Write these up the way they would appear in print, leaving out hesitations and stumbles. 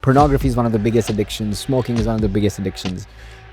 Pornography is one of the biggest addictions. Smoking is one of the biggest addictions.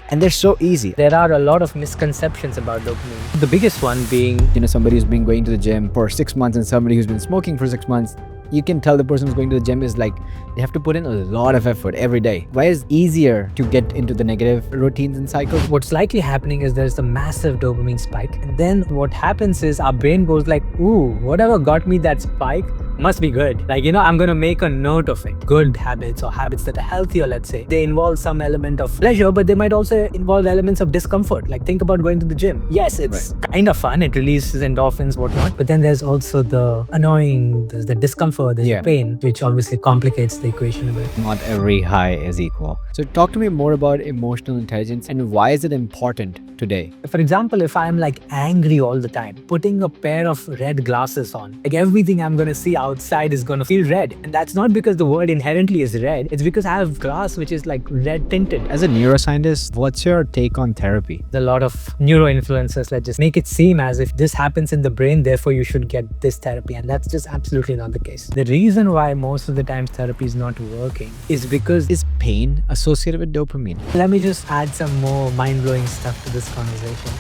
And they're so easy. There are a lot of misconceptions about dopamine. The biggest one being, Somebody who's been going to the gym for 6 months and somebody who's been smoking for 6 months, you can tell the person who's going to the gym is like, they have to put in a lot of effort every day. Why is it easier to get into the negative routines and cycles? what's likely happening is there's a massive dopamine spike. And then what happens is our brain goes like, ooh, whatever got me that spike must be good. Like, I'm going to make a note of it. Good habits or habits that are healthier, let's say, they involve some element of pleasure, but they might also involve elements of discomfort. Like, think about going to the gym. Yes, it's kind of fun. It releases endorphins, whatnot. But then there's also the annoying, there's the discomfort, there's pain, which obviously complicates the equation a bit. Not every high is equal. So talk to me more about emotional intelligence and why is it important today? For example, if I'm like angry all the time, putting a pair of red glasses on, like everything I'm going to see outside is going to feel red. And that's not because the world inherently is red. It's because I have glass which is like red tinted. As a neuroscientist, what's your take on therapy? There's a lot of neuro influencers that just make it seem as if this happens in the brain, therefore you should get this therapy. And that's just absolutely not the case. The reason why most of the time therapy is not working is because Is pain associated with dopamine? let me just add some more mind-blowing stuff to this conversation.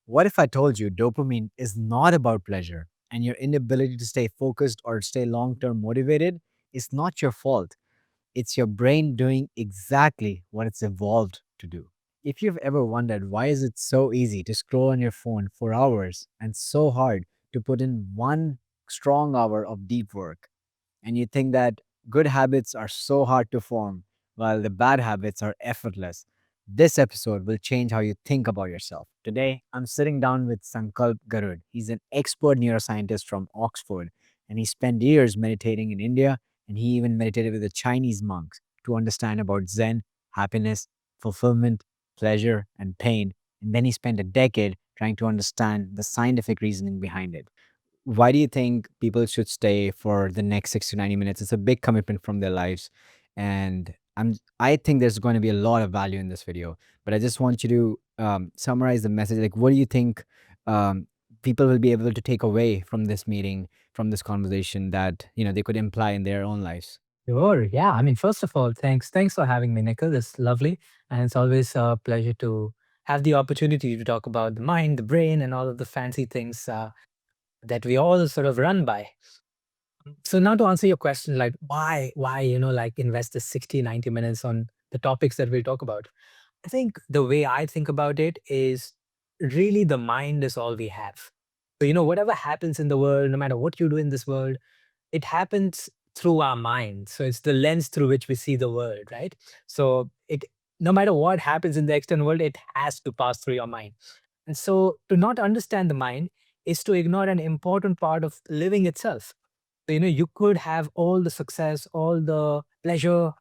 What if I told you dopamine is not about pleasure and your inability to stay focused or stay long-term motivated is not your fault? It's your brain doing exactly what it's evolved to do. If you've ever wondered why is it so easy to scroll on your phone for hours and so hard to put in one strong hour of deep work, and you think that good habits are so hard to form while the bad habits are effortless, this episode will change how you think about yourself. Today, I'm sitting down with Sankalp Garud. He's an expert neuroscientist from Oxford, and he spent years meditating in India, and he even meditated with the Chinese monks to understand about Zen, happiness, fulfillment, pleasure, and pain. And then he spent a decade trying to understand the scientific reasoning behind it. Why do you think people should stay for the next 60 to 90 minutes? It's a big commitment from their lives. And I think there's going to be a lot of value in this video. But I just want you to summarize the message. Like, what do you think um, people will be able to take away from this meeting, from this conversation that, they could imply in their own lives? Sure. Yeah. I mean, first of all, thanks. Thanks for having me, Nikhil. It's lovely. And it's always a pleasure to have the opportunity to talk about the mind, the brain, and all of the fancy things that we all sort of run by. So now to answer your question, like why, like invest the 60, 90 minutes on the topics that we'll talk about. I think the way I think about it is really the mind is all we have. So, whatever happens in the world, no matter what you do in this world, it happens through our mind. So it's the lens through which we see the world, right? So no matter what happens in the external world, it has to pass through your mind. And so to not understand the mind is to ignore an important part of living itself. So, you could have all the success, all the pleasure,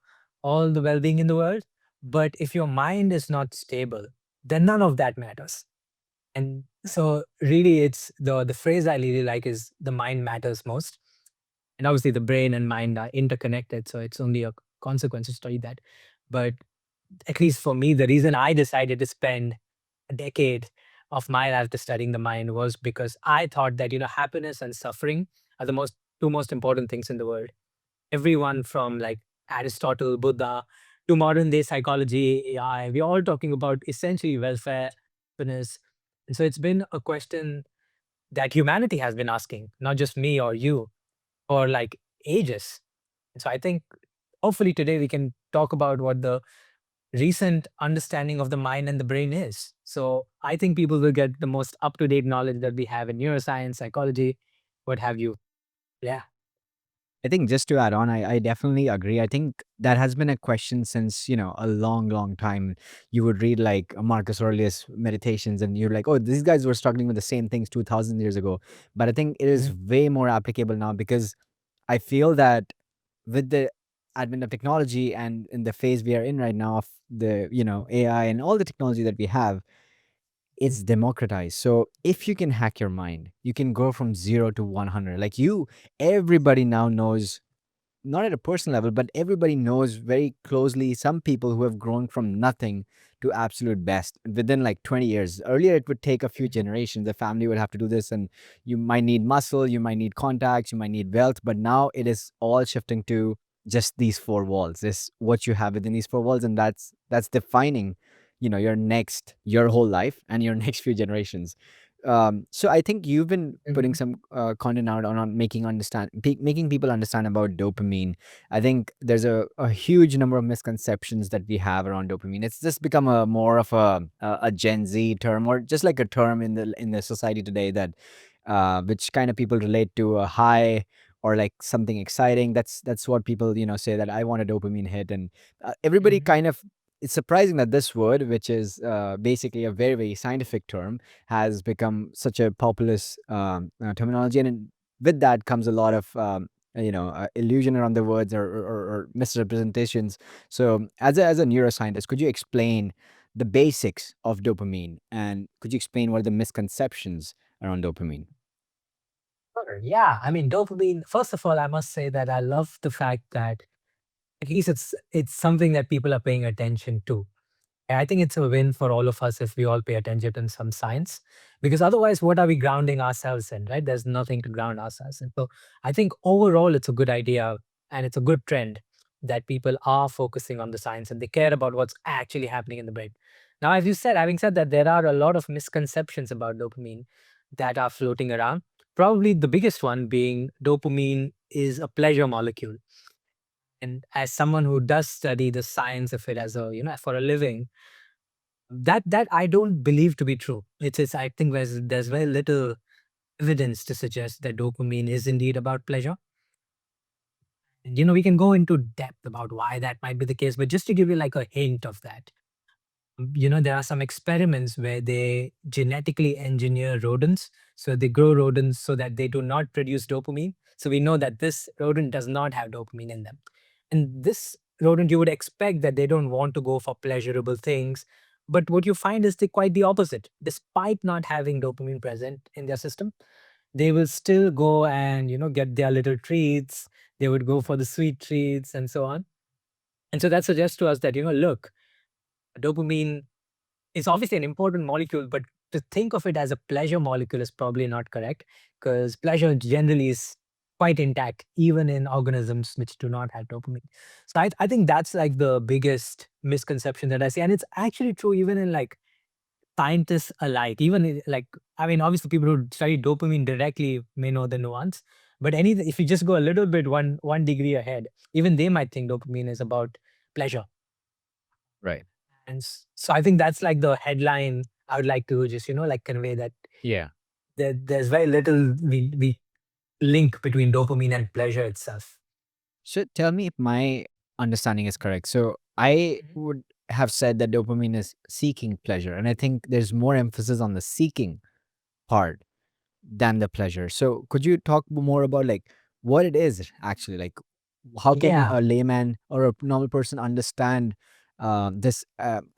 all the well-being in the world, but if your mind is not stable, then none of that matters. And so really it's the phrase I really like is the mind matters most. And obviously the brain and mind are interconnected, so it's only a consequence to study that. But at least for me, the reason I decided to spend a decade of my life to studying the mind was because I thought that happiness and suffering are the two most important things in the world. Everyone from like Aristotle, Buddha, to modern day psychology, AI, we're all talking about essentially welfare, happiness. And so it's been a question that humanity has been asking, not just me or you, for like ages. And so I think hopefully today we can talk about what the recent understanding of the mind and the brain is. So I think people will get the most up-to-date knowledge that we have in neuroscience, psychology, what have you. Yeah. I think just to add on, I definitely agree. I think that has been a question since, a long, long time. You would read like Marcus Aurelius meditations and you're like, oh, these guys were struggling with the same things 2000 years ago. But I think it is way more applicable now because I feel that with the advent of technology and in the phase we are in right now of the, AI and all the technology that we have, it's democratized. So if you can hack your mind, you can go from 0 to 100. Like everybody now knows, not at a personal level, but everybody knows very closely some people who have grown from nothing to absolute best within like 20 years. Earlier, it would take a few Mhm. generations. The family would have to do this, and you might need muscle, you might need contacts, you might need wealth. But now it is all shifting to just these four walls. This what you have within these four walls, and that's defining, your whole life and your next few generations. So I think you've been putting Mhm. some content out on making people understand about dopamine. I think there's a huge number of misconceptions that we have around dopamine. It's just become a more of a Gen Z term, or just like a term in the society today, that which kind of people relate to a high or like something exciting. That's what people say, that I want a dopamine hit. And everybody Mhm. kind of, it's surprising that this word, which is basically a very, very scientific term, has become such a populous terminology. And with that comes a lot of illusion around the words, or misrepresentations. So as a neuroscientist, could you explain the basics of dopamine, and could you explain what are the misconceptions around dopamine? Sure. Yeah, I mean, dopamine. First of all, I must say that I love the fact that at least it's something that people are paying attention to. And I think it's a win for all of us if we all pay attention to some science, because otherwise, what are we grounding ourselves in, right? There's nothing to ground ourselves in. So I think overall, it's a good idea and it's a good trend that people are focusing on the science and they care about what's actually happening in the brain. Now, as you said, having said that, there are a lot of misconceptions about dopamine that are floating around. Probably the biggest one being dopamine is a pleasure molecule. And as someone who does study the science of it as a, for a living, that I don't believe to be true. It's I think there's very little evidence to suggest that dopamine is indeed about pleasure. And, we can go into depth about why that might be the case, but just to give you like a hint of that, there are some experiments where they genetically engineer rodents. So they grow rodents so that they do not produce dopamine. So we know that this rodent does not have dopamine in them. And this rodent, you would expect that they don't want to go for pleasurable things. But what you find is quite the opposite. Despite not having dopamine present in their system, they will still go and, get their little treats. They would go for the sweet treats and so on. And so that suggests to us that, look, dopamine it's obviously an important molecule, but to think of it as a pleasure molecule is probably not correct because pleasure generally is quite intact, even in organisms which do not have dopamine. So I think that's like the biggest misconception that I see. And it's actually true even in like scientists alike, even like, I mean, obviously people who study dopamine directly may know the nuance, but if you just go a little bit one degree ahead, even they might think dopamine is about pleasure. Right. And so I think that's like the headline I would like to just, like convey that Yeah. there's very little we link between dopamine and pleasure itself. So tell me if my understanding is correct. So I Mhm. would have said that dopamine is seeking pleasure, and I think there's more emphasis on the seeking part than the pleasure. So could you talk more about like what it is actually? Like how can Yeah, a layman or a normal person understand this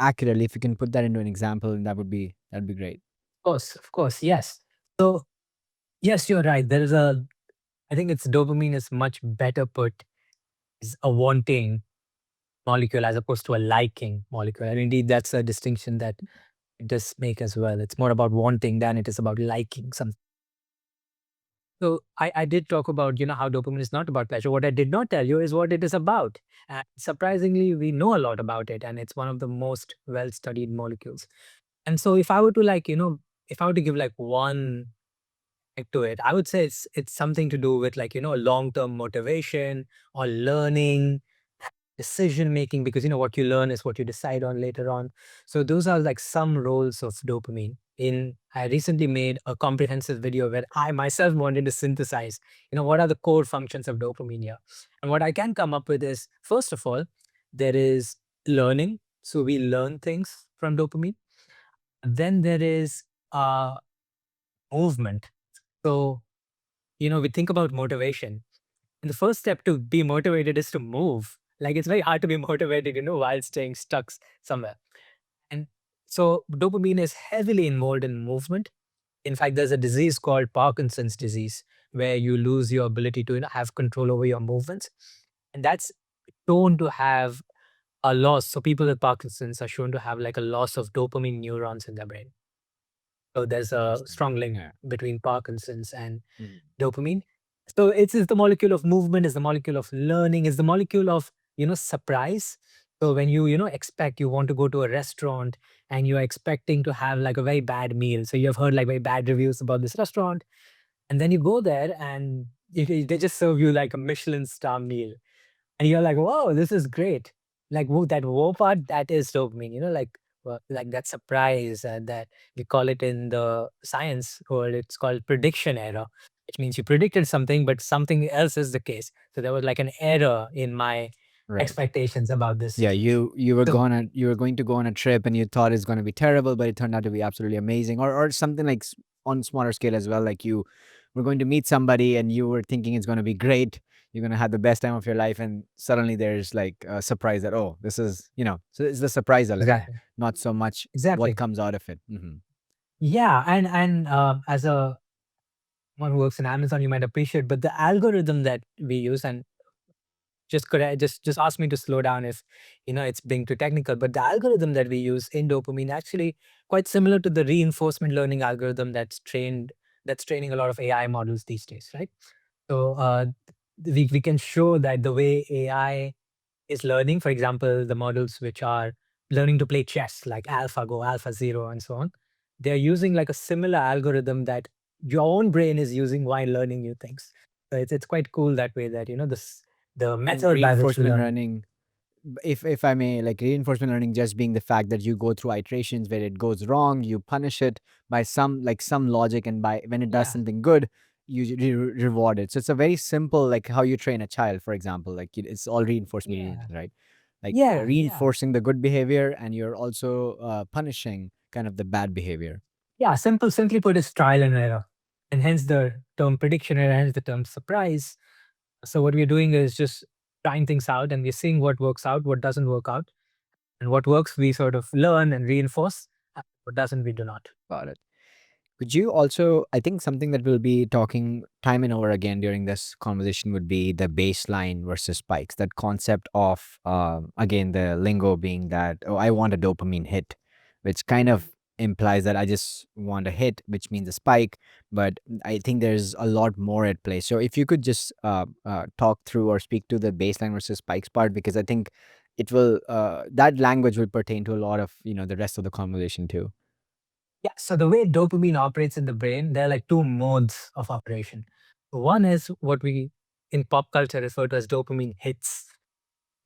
accurately? If you can put that into an example, that'd be great. of course, yes. So yes, you're right. There is a I think it's dopamine is much better put as a wanting molecule as opposed to a liking molecule. And indeed that's a distinction that it does make as well. It's more about wanting than it is about liking something. So I did talk about, how dopamine is not about pleasure. What I did not tell you is what it is about. And surprisingly, we know a lot about it, and it's one of the most well-studied molecules. And so if I were to like, if I were to give like one to it, I would say it's something to do with like, long-term motivation or learning decision making because what you learn is what you decide on later on. So those are like some roles of dopamine. In I recently made a comprehensive video where I myself wanted to synthesize, what are the core functions of dopamine here. And what I can come up with is first of all, there is learning. So we learn things from dopamine. Then there is movement. So, we think about motivation. And the first step to be motivated is to move. Like it's very hard to be motivated, while staying stuck somewhere. And so dopamine is heavily involved in movement. In fact, there's a disease called Parkinson's disease where you lose your ability to have control over your movements. And that's shown to have a loss. So people with Parkinson's are shown to have like a loss of dopamine neurons in their brain. So there's a Interesting. strong link Yeah. between Parkinson's and Mhm. dopamine. So it's the molecule of movement, is the molecule of learning, is the molecule of, surprise. So when you expect, you want to go to a restaurant and you're expecting to have like a very bad meal. So you have heard like very bad reviews about this restaurant, and then you go there and they just serve you like a Michelin star meal. And you're like, "Whoa, this is great." Like, that "whoa" part, that is dopamine, like that surprise, that we call it in the science world, it's called prediction error, which means you predicted something, but something else is the case. So there was like an error in my Right. expectations about this. Yeah, So you were going to go on a trip and you thought it's going to be terrible, but it turned out to be absolutely amazing, or something like on smaller scale as well. Like you were going to meet somebody and you were thinking it's going to be great. You're going to have the best time of your life, and suddenly there's like a surprise that, oh, this is, so it's the surprise element, exactly, not so much what exactly. comes out of it. Yeah, and as a one who works in Amazon, you might appreciate, but the algorithm that we use, and just could I just ask me to slow down if it's being too technical. But the algorithm that we use in dopamine actually quite similar to the reinforcement learning algorithm that's training a lot of AI models these days, right? So we can show that the way AI is learning, for example, the models which are learning to play chess, like AlphaGo, AlphaZero, and so on, they're using like a similar algorithm that your own brain is using while learning new things. So it's quite cool that way, that the And method by which we reinforcement learn. learning, if I may, like reinforcement learning just being the fact that you go through iterations where it goes wrong, you punish it by some logic, and by when it does Yeah, something good, you reward it. So it's a very simple, like how you train a child, for example. Like it's all reinforcement, yeah, right? Like yeah. reinforcing the good behavior, and you're also punishing kind of the bad behavior. Yeah, simply put, is trial and error. And hence the term prediction error, hence the term surprise. So what we're doing is just trying things out, and we're seeing what works out, what doesn't work out. And what works, we sort of learn and reinforce. And what doesn't, we do not. Got it. Could you also, I think something that we'll be talking time and over again during this conversation would be the baseline versus spikes. That concept of, again, the lingo being that, oh, I want a dopamine hit, which kind of implies that I just want a hit, which means a spike. But I think there's a lot more at play. So if you could just talk through or speak to the baseline versus spikes part, because I think that language will pertain to a lot of, the rest of the conversation too. Yeah. So the way dopamine operates in the brain, there are like two modes of operation. One is what we in pop culture refer to as dopamine hits.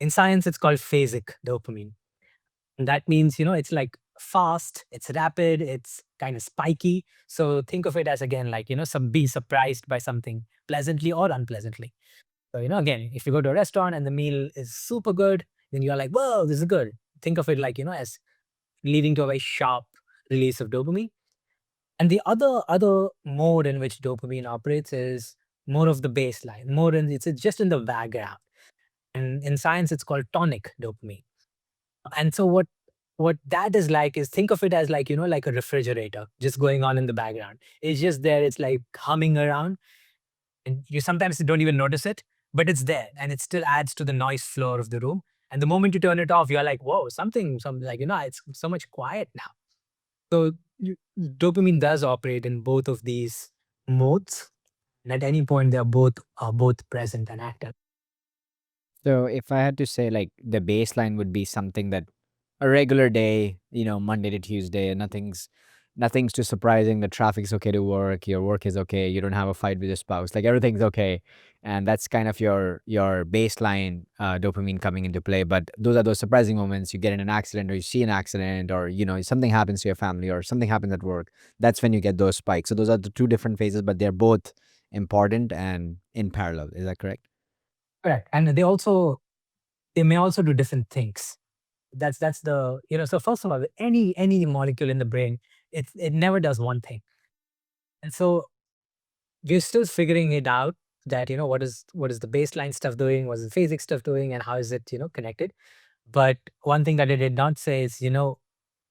In science, it's called phasic dopamine. And that means, it's like fast, it's rapid, it's kind of spiky. So think of it as, again, like, be surprised by something pleasantly or unpleasantly. So, again, if you go to a restaurant and the meal is super good, then you're like, whoa, this is good. Think of it like, as leading to a very sharp release of dopamine. And the other mode in which dopamine operates is more of the baseline, more in it's just in the background. And in science, it's called tonic dopamine. And so what that is like is, think of it as like, like a refrigerator just going on in the background. It's just there, it's like humming around, and you sometimes don't even notice it, but it's there and it still adds to the noise floor of the room. And the moment you turn it off, you're like, whoa, something like, it's so much quiet now. So dopamine does operate in both of these modes. And at any point, they're both present and active. So if I had to say, like, the baseline would be something that a regular day, Monday to Tuesday, and nothing's too surprising. The traffic's okay to work, your work is okay, you don't have a fight with your spouse, like everything's okay. And that's kind of your baseline dopamine coming into play. But those are those surprising moments. You get in an accident, or you see an accident, or something happens to your family, or something happens at work. That's when you get those spikes. So those are the two different phases, but they're both important and in parallel. Is that correct? Correct. And they may also do different things. That's the so first of all, any molecule in the brain, it never does one thing. And so we're still figuring it out, that what is the baseline stuff doing, what is the phasic stuff doing, and how is it connected. But one thing that I did not say is,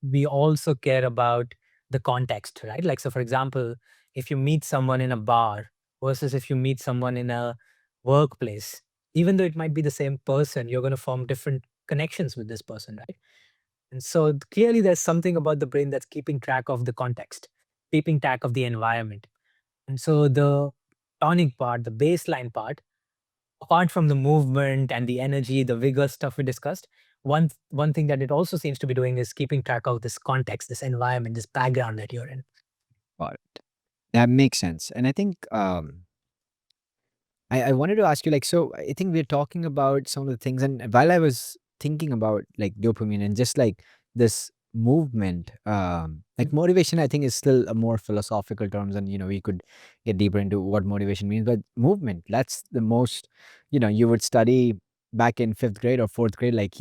we also care about the context, right? Like, so for example, if you meet someone in a bar versus if you meet someone in a workplace, even though it might be the same person, you're going to form different connections with this person, right? And so clearly, there's something about the brain that's keeping track of the context, keeping track of the environment. And so the tonic part, the baseline part, apart from the movement and the energy, the vigor stuff we discussed, one thing that it also seems to be doing is keeping track of this context, this environment, this background that you're in. Got it. That makes sense. And I think I wanted to ask you, like, so I think we're talking about some of the things, and while I was thinking about like dopamine and just like this movement, like motivation, I think is still a more philosophical terms, and we could get deeper into what motivation means. But movement, that's the most, you would study back in fifth grade or fourth grade, like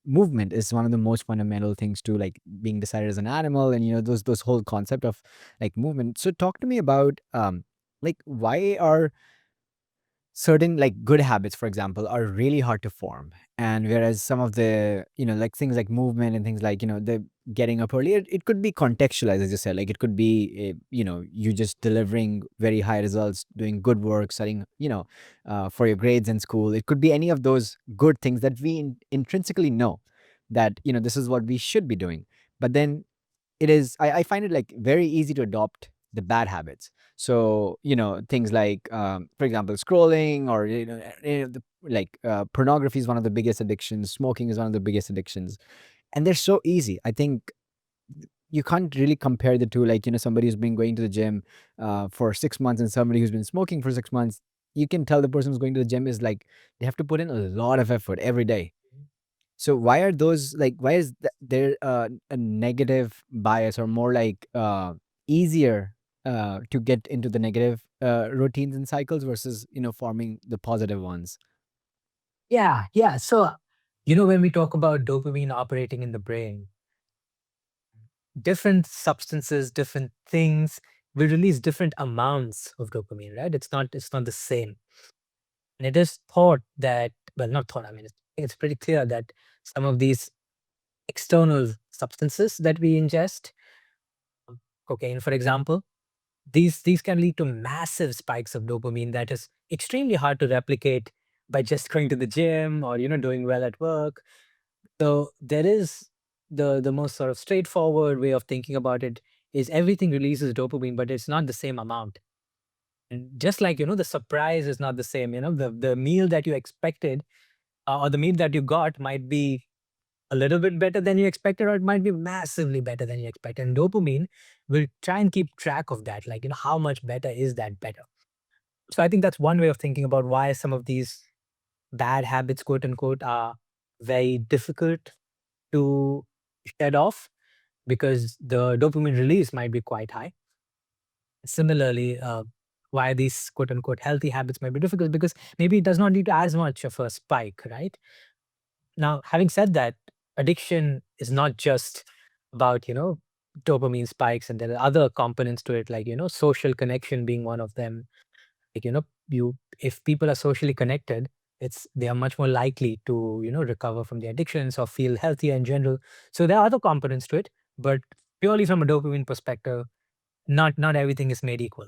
movement is one of the most fundamental things to like being decided as an animal, and those whole concept of like movement. So talk to me about like why are certain like good habits, for example, are really hard to form, and whereas some of the like things like movement and things like the getting up early, it could be contextualized, as you said, like it could be you just delivering very high results, doing good work, studying for your grades in school. It could be any of those good things that we intrinsically know that this is what we should be doing. But then it is, I find it like very easy to adopt the bad habits. So things like for example scrolling, or like pornography is one of the biggest addictions, smoking is one of the biggest addictions, and they're so easy. I think you can't really compare the two, like somebody who's been going to the gym for 6 months and somebody who's been smoking for 6 months. You can tell the person who's going to the gym is like they have to put in a lot of effort every day. So why are those like, why is there a negative bias, or more like easier to get into the negative routines and cycles versus forming the positive ones? Yeah, yeah. So, when we talk about dopamine operating in the brain, different substances, different things will release different amounts of dopamine, right? It's not the same. And it is thought that, well, not thought, I mean, it's pretty clear that some of these external substances that we ingest, cocaine, for example, these can lead to massive spikes of dopamine that is extremely hard to replicate by just going to the gym or doing well at work. So there is the most sort of straightforward way of thinking about it is everything releases dopamine, but it's not the same amount. And just like the surprise is not the same. The meal that you expected or the meal that you got might be a little bit better than you expected, or it might be massively better than you expected. And dopamine will try and keep track of that, like how much better is that better. So I think that's one way of thinking about why some of these bad habits, quote unquote, are very difficult to shed off because the dopamine release might be quite high. Similarly, why these quote unquote healthy habits might be difficult because maybe it does not need as much of a spike, right? Now, having said that, addiction is not just about, dopamine spikes, and there are other components to it, like, social connection being one of them. Like, if people are socially connected, they are much more likely to, recover from the addictions or feel healthier in general. So there are other components to it, but purely from a dopamine perspective, not everything is made equal.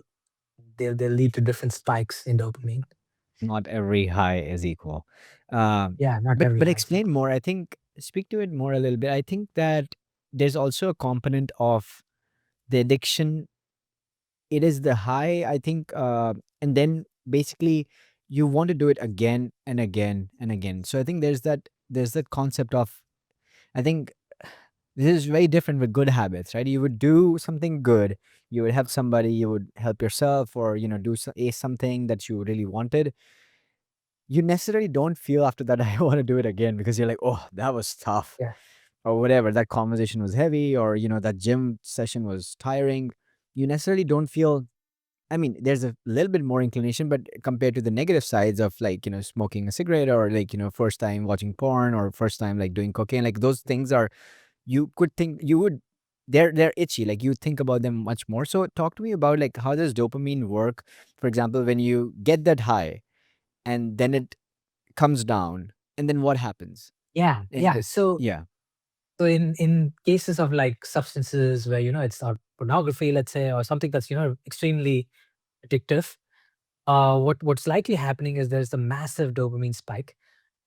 They'll lead to different spikes in dopamine. Not every high is equal. um, Yeah, not but every but high is explain equal. more, I think, speak to it more a little bit. I think that there's also a component of the addiction. It is the high, I think, and then basically you want to do it again and again and again. So I think there's that concept of, I think this is very different with good habits, right? You would do something good, you would help somebody, you would help yourself, or do something that you really wanted. You necessarily don't feel after that I want to do it again, because you're like, oh, that was tough, Yeah. or whatever, that conversation was heavy, or that gym session was tiring. You necessarily don't feel, I mean, there's a little bit more inclination, but compared to the negative sides of like, smoking a cigarette, or like, first time watching porn, or first time like doing cocaine, like those things are, you could think you would, they're itchy. Like you think about them much more. So talk to me about like how does dopamine work? For example, when you get that high and then it comes down, and then what happens? Yeah, yeah. So Yeah. So in cases of like substances where it's not pornography, let's say, or something that's extremely addictive, what's likely happening is there's a massive dopamine spike,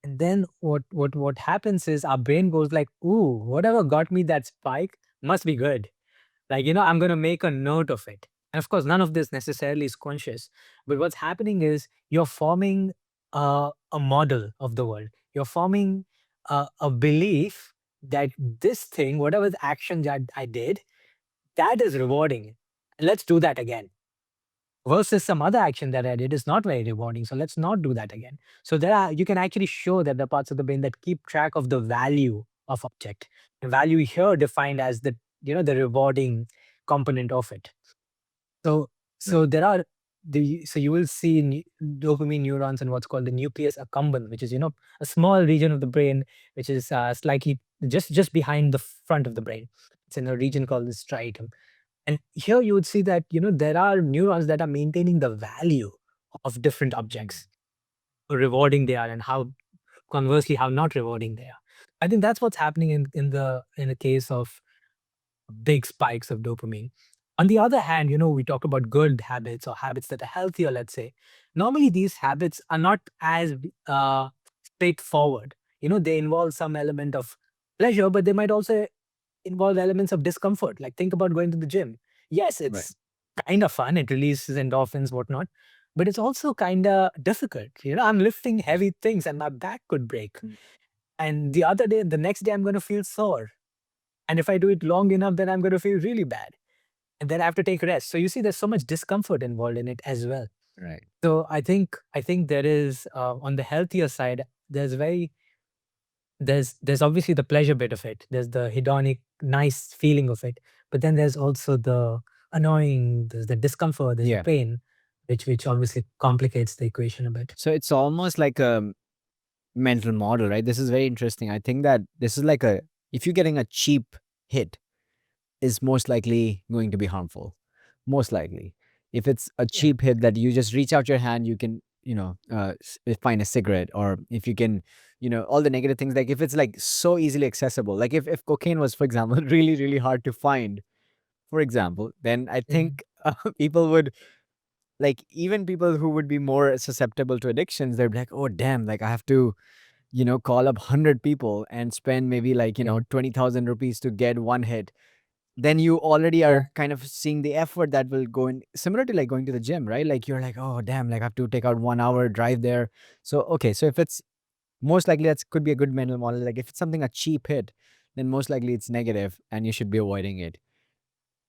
And then what happens is our brain goes like, ooh, whatever got me that spike must be good. Like, I'm going to make a note of it. And of course, none of this necessarily is conscious. But what's happening is you're forming a model of the world. You're forming a belief that this thing, whatever the action that I did, that is rewarding. Let's do that again. Versus some other action that I did is not very rewarding. So let's not do that again. So you can actually show that the parts of the brain that keep track of the value of object. And value here defined as the rewarding component of it. So Right. so there are so you will see dopamine neurons and what's called the nucleus accumbens, which is a small region of the brain which is slightly just behind the front of the brain. It's in a region called the striatum. And here you would see that there are neurons that are maintaining the value of different Mm. objects, how rewarding they are, and how conversely how not rewarding they are. I think that's what's happening in the case of big spikes of dopamine. On the other hand, we talk about good habits or habits that are healthier, let's say. Normally, these habits are not as straightforward. They involve some element of pleasure, but they might also involve elements of discomfort. Like think about going to the gym. Yes, Right. it's kind of fun. It releases endorphins, whatnot, but it's also kind of difficult. I'm lifting heavy things and my back could break. Mm. And the next day, I'm going to feel sore. And if I do it long enough, then I'm going to feel really bad. And then I have to take rest. So you see, there's so much discomfort involved in it as well. Right. So I think there is on the healthier side, there's obviously the pleasure bit of it. There's the hedonic nice feeling of it, but then there's also the annoying, there's the discomfort, there's the Yeah. pain, which obviously complicates the equation a bit. So it's almost like a mental model, right? This is very interesting. I think that this is like if you're getting a cheap hit, is most likely going to be harmful. Most likely. If it's a Yeah. cheap hit that you just reach out your hand, you can, find a cigarette, or if you can, all the negative things, like if it's like so easily accessible, like if cocaine was, for example, really, really hard to find, for example, then I Mhm. think people would, like, even people who would be more susceptible to addictions, they'd be like, oh, damn, like I have to, call up 100 people and spend maybe like, Yeah. 20,000 rupees to get one hit. Then you already Yeah. are kind of seeing the effort that will go in, similar to like going to the gym, right? Like you're like, oh, damn, like I have to take out 1 hour drive there. So, okay. So if it's most likely, that could be a good mental model. Like if it's something a cheap hit, then most likely it's negative and you should be avoiding it.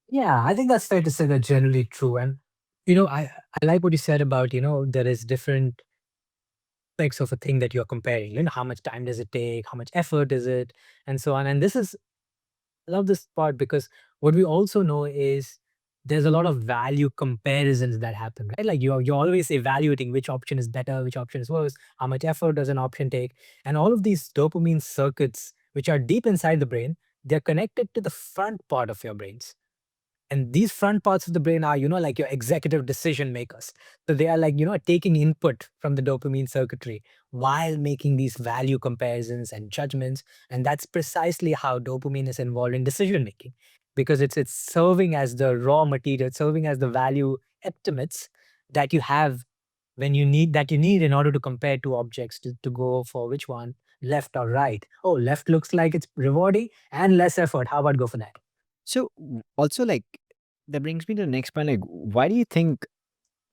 Yeah, I think that's fair to say that's generally true. And I like what you said about, there is different aspects of a thing that you're comparing. How much time does it take? How much effort is it? And so on. And this is I love this part because what we also know is there's a lot of value comparisons that happen, right? Like you're always evaluating which option is better, which option is worse, how much effort does an option take, and all of these dopamine circuits, which are deep inside the brain, they're connected to the front part of your brains. And these front parts of the brain are, like your executive decision makers. So they are like, taking input from the dopamine circuitry while making these value comparisons and judgments. And that's precisely how dopamine is involved in decision making because it's serving as the raw material, it's serving as the value estimates that you have that you need in order to compare two objects to go for which one, left or right. Oh, left looks like it's rewarding and less effort. How about go for that? So, also, like, that brings me to the next point. Like, why do you think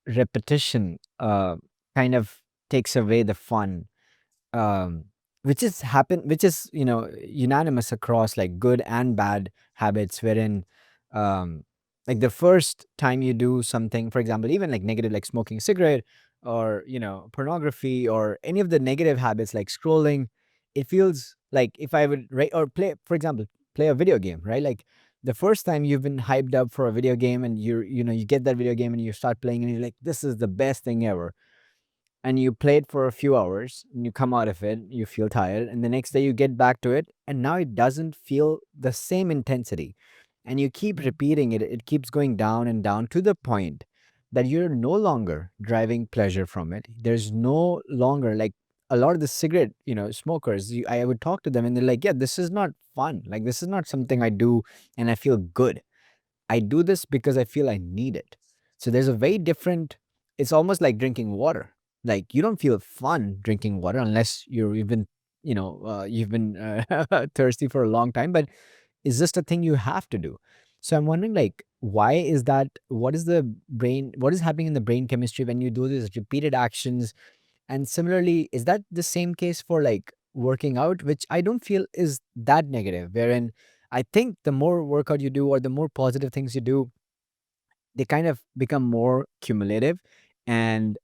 repetition kind of takes away the fun, um, which is, unanimous across like good and bad habits, wherein, um, like the first time you do something, for example, even like negative, like smoking a cigarette, or pornography, or any of the negative habits like scrolling, it feels like, if I would write or play, for example, play a video game, right? Like the first time you've been hyped up for a video game, and you get that video game and you start playing, and you're like, this is the best thing ever, and you play it for a few hours and you come out of it, you feel tired, and the next day you get back to it, and now it doesn't feel the same intensity, and you keep repeating it, it keeps going down and down to the point that you're no longer driving pleasure from it. There's no longer like a lot of the cigarette smokers, I would talk to them and they're like, yeah, this is not fun, like this is not something I do and I feel good. I do this because I feel I need it. So there's a very different, it's almost like drinking water. Like you don't feel fun drinking water unless you've been, you've been thirsty for a long time, but it's just a thing you have to do. So I'm wondering, like, why is that? What is the brain? What is happening in the brain chemistry when you do these repeated actions? And similarly, is that the same case for like working out, which I don't feel is that negative? Wherein I think the more workout you do or the more positive things you do, they kind of become more cumulative, and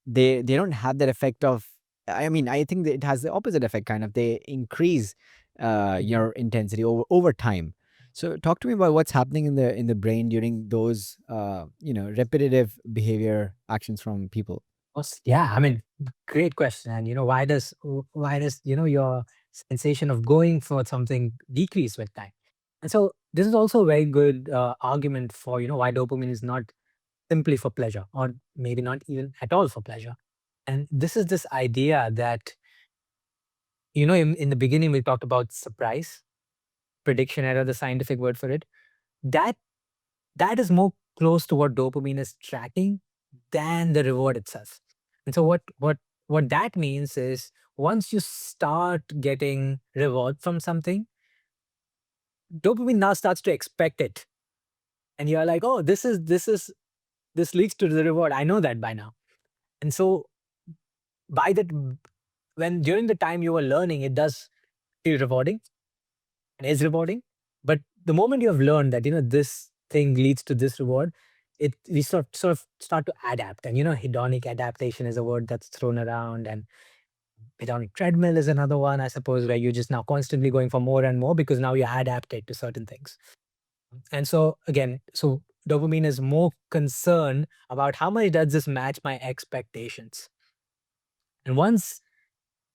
they don't have that effect of, I mean, I think that it has the opposite effect, kind of. They increase Mhm. your intensity over time. So talk to me about what's happening in the brain during those repetitive behavior actions from people. Yeah, I mean, great question. And why does your sensation of going for something decrease with time? And so this is also a very good argument for why dopamine is not simply for pleasure, or maybe not even at all for pleasure. And this is this idea that in the beginning we talked about surprise, prediction error, the scientific word for it. That that is more close to what dopamine is tracking than the reward itself. And so what that means is once you start getting reward from something, dopamine now starts to expect it. And you're like, oh, this leads to the reward. I know that by now. And so by that when during the time you were learning, it does feel rewarding and is rewarding. But the moment you have learned that, this thing leads to this reward, we sort of start to adapt. And hedonic adaptation is a word that's thrown around, and hedonic treadmill is another one, I suppose, where you're just now constantly going for more and more because now you're adapted to certain things. And so again, so dopamine is more concerned about how much does this match my expectations. And once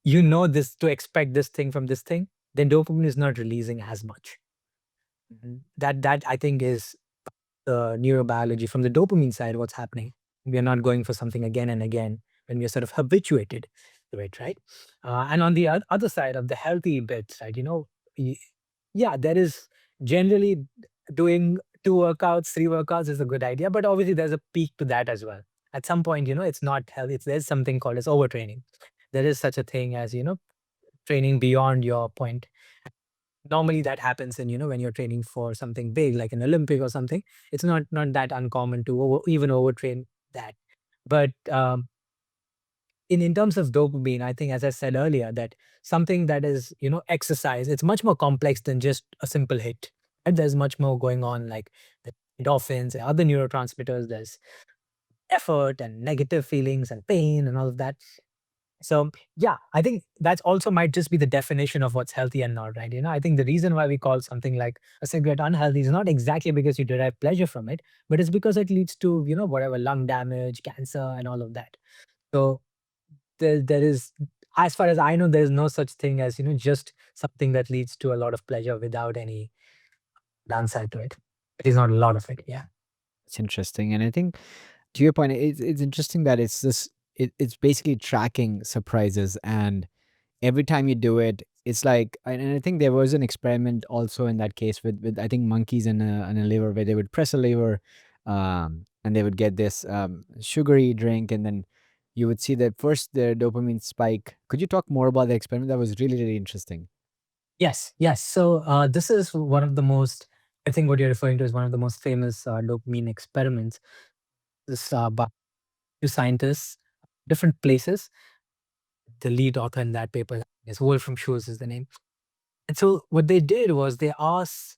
you know this to expect this thing from this thing, then dopamine is not releasing as much. That I think is the neurobiology from the dopamine side, what's happening. We are not going for something again and again when we are sort of habituated to it, right? And on the other side of the healthy bit side, y- yeah, there is generally doing two workouts, three workouts is a good idea, but obviously there's a peak to that as well. At some point, it's not healthy. There's something called as overtraining. There is such a thing as, training beyond your point. Normally that happens in when you're training for something big like an Olympic or something. It's not that uncommon to even overtrain that. But in terms of dopamine, I think, as I said earlier, that something that is exercise, it's much more complex than just a simple hit. And there's much more going on, like the endorphins and other neurotransmitters. There's effort and negative feelings and pain and all of that. So yeah, I think that's also might just be the definition of what's healthy and not, right? I think the reason why we call something like a cigarette unhealthy is not exactly because you derive pleasure from it, but it's because it leads to, whatever lung damage, cancer, and all of that. So there is, as far as I know, there's no such thing as, just something that leads to a lot of pleasure without any downside to it. It is not a lot of it. Yeah. It's interesting, and I think to your point, it's interesting that it's basically tracking surprises, and every time you do it, it's like, and I think there was an experiment also in that case with I think monkeys and a liver, where they would press a liver, and they would get this sugary drink, and then you would see that first the dopamine spike. Could you talk more about the experiment? That was really really interesting. Yes. Yes. So this is one of the most, I think what you're referring to is one of the most famous dopamine experiments. This by two scientists, different places. The lead author in that paper is Wolfram Schultz is the name. And so what they did was they asked,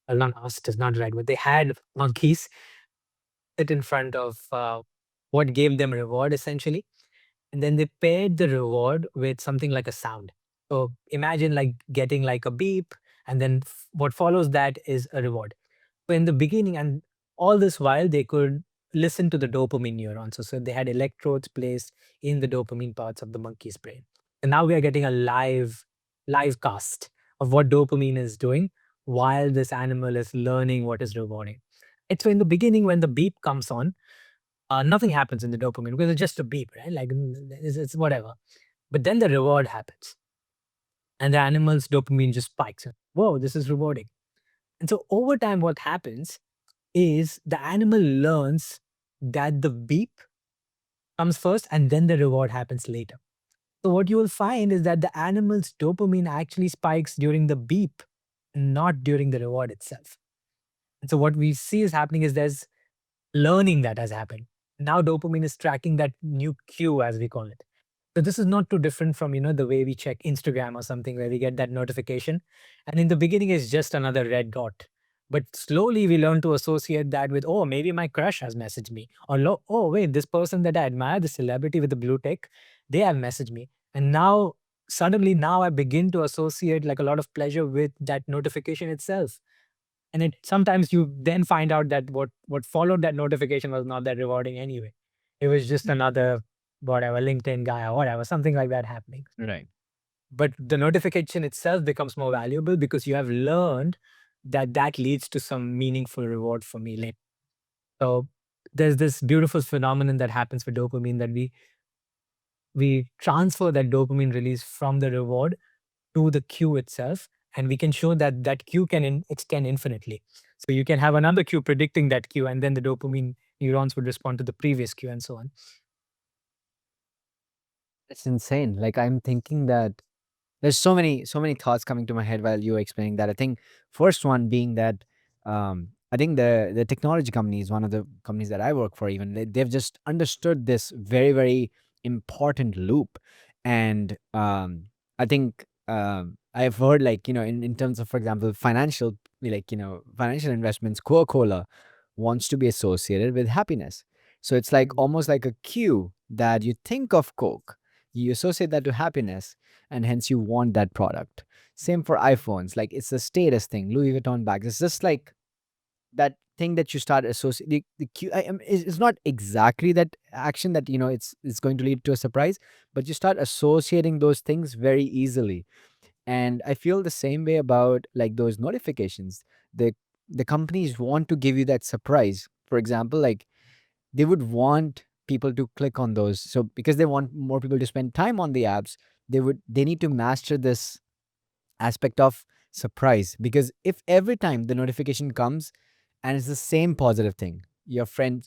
well, not asked is not right, but they had monkeys sit in front of what gave them reward essentially. And then they paired the reward with something like a sound. So imagine like getting like a beep, and then what follows that is a reward. So in the beginning, and all this while they could listen to the dopamine neurons. So they had electrodes placed in the dopamine parts of the monkey's brain. And now we are getting a live cast of what dopamine is doing while this animal is learning what is rewarding. And so in the beginning, when the beep comes on, nothing happens in the dopamine because it's just a beep, right? Like it's whatever. But then the reward happens, and the animal's dopamine just spikes. Whoa, this is rewarding. And so over time, what happens is the animal learns. that the beep comes first and then the reward happens later. So what you will find is that the animal's dopamine actually spikes during the beep, not during the reward itself. And so what we see is happening is there's learning that has happened. Now dopamine is tracking that new cue, as we call it. So this is not too different from, the way we check Instagram or something where we get that notification. And in the beginning, it's just another red dot. But slowly we learn to associate that with, oh, maybe my crush has messaged me. Or, oh, wait, this person that I admire, the celebrity with the blue tick, they have messaged me. And now, suddenly, now I begin to associate like a lot of pleasure with that notification itself. And it sometimes you then find out that what followed that notification was not that rewarding anyway. It was just another whatever LinkedIn guy or whatever, something like that happening. Right. But the notification itself becomes more valuable because you have learned that that leads to some meaningful reward for me later. So there's this beautiful phenomenon that happens with dopamine that we transfer that dopamine release from the reward to the queue itself, and we can show that that queue can extend infinitely. So you can have another queue predicting that queue, and then the dopamine neurons would respond to the previous queue and so on. It's insane. Like I'm thinking that there's so many thoughts coming to my head while you were explaining that. I think first one being that I think the technology company is one of the companies that I work for. Even they've just understood this very very important loop, and I think I've heard like in terms of, for example, financial, like financial investments, Coca-Cola wants to be associated with happiness. So it's like Mm. almost like a cue that you think of Coke, you associate that to happiness, and hence you want that product. Same for iPhones, like it's a status thing. Louis Vuitton bags, it's just like that thing that you start associating. It's not exactly that action that it's going to lead to a surprise, but you start associating those things very easily. And I feel the same way about like those notifications. The the companies want to give you that surprise. For example, like they would want people to click on those, so because they want more people to spend time on the apps, they need to master this aspect of surprise. Because if every time the notification comes and it's the same positive thing, your friend,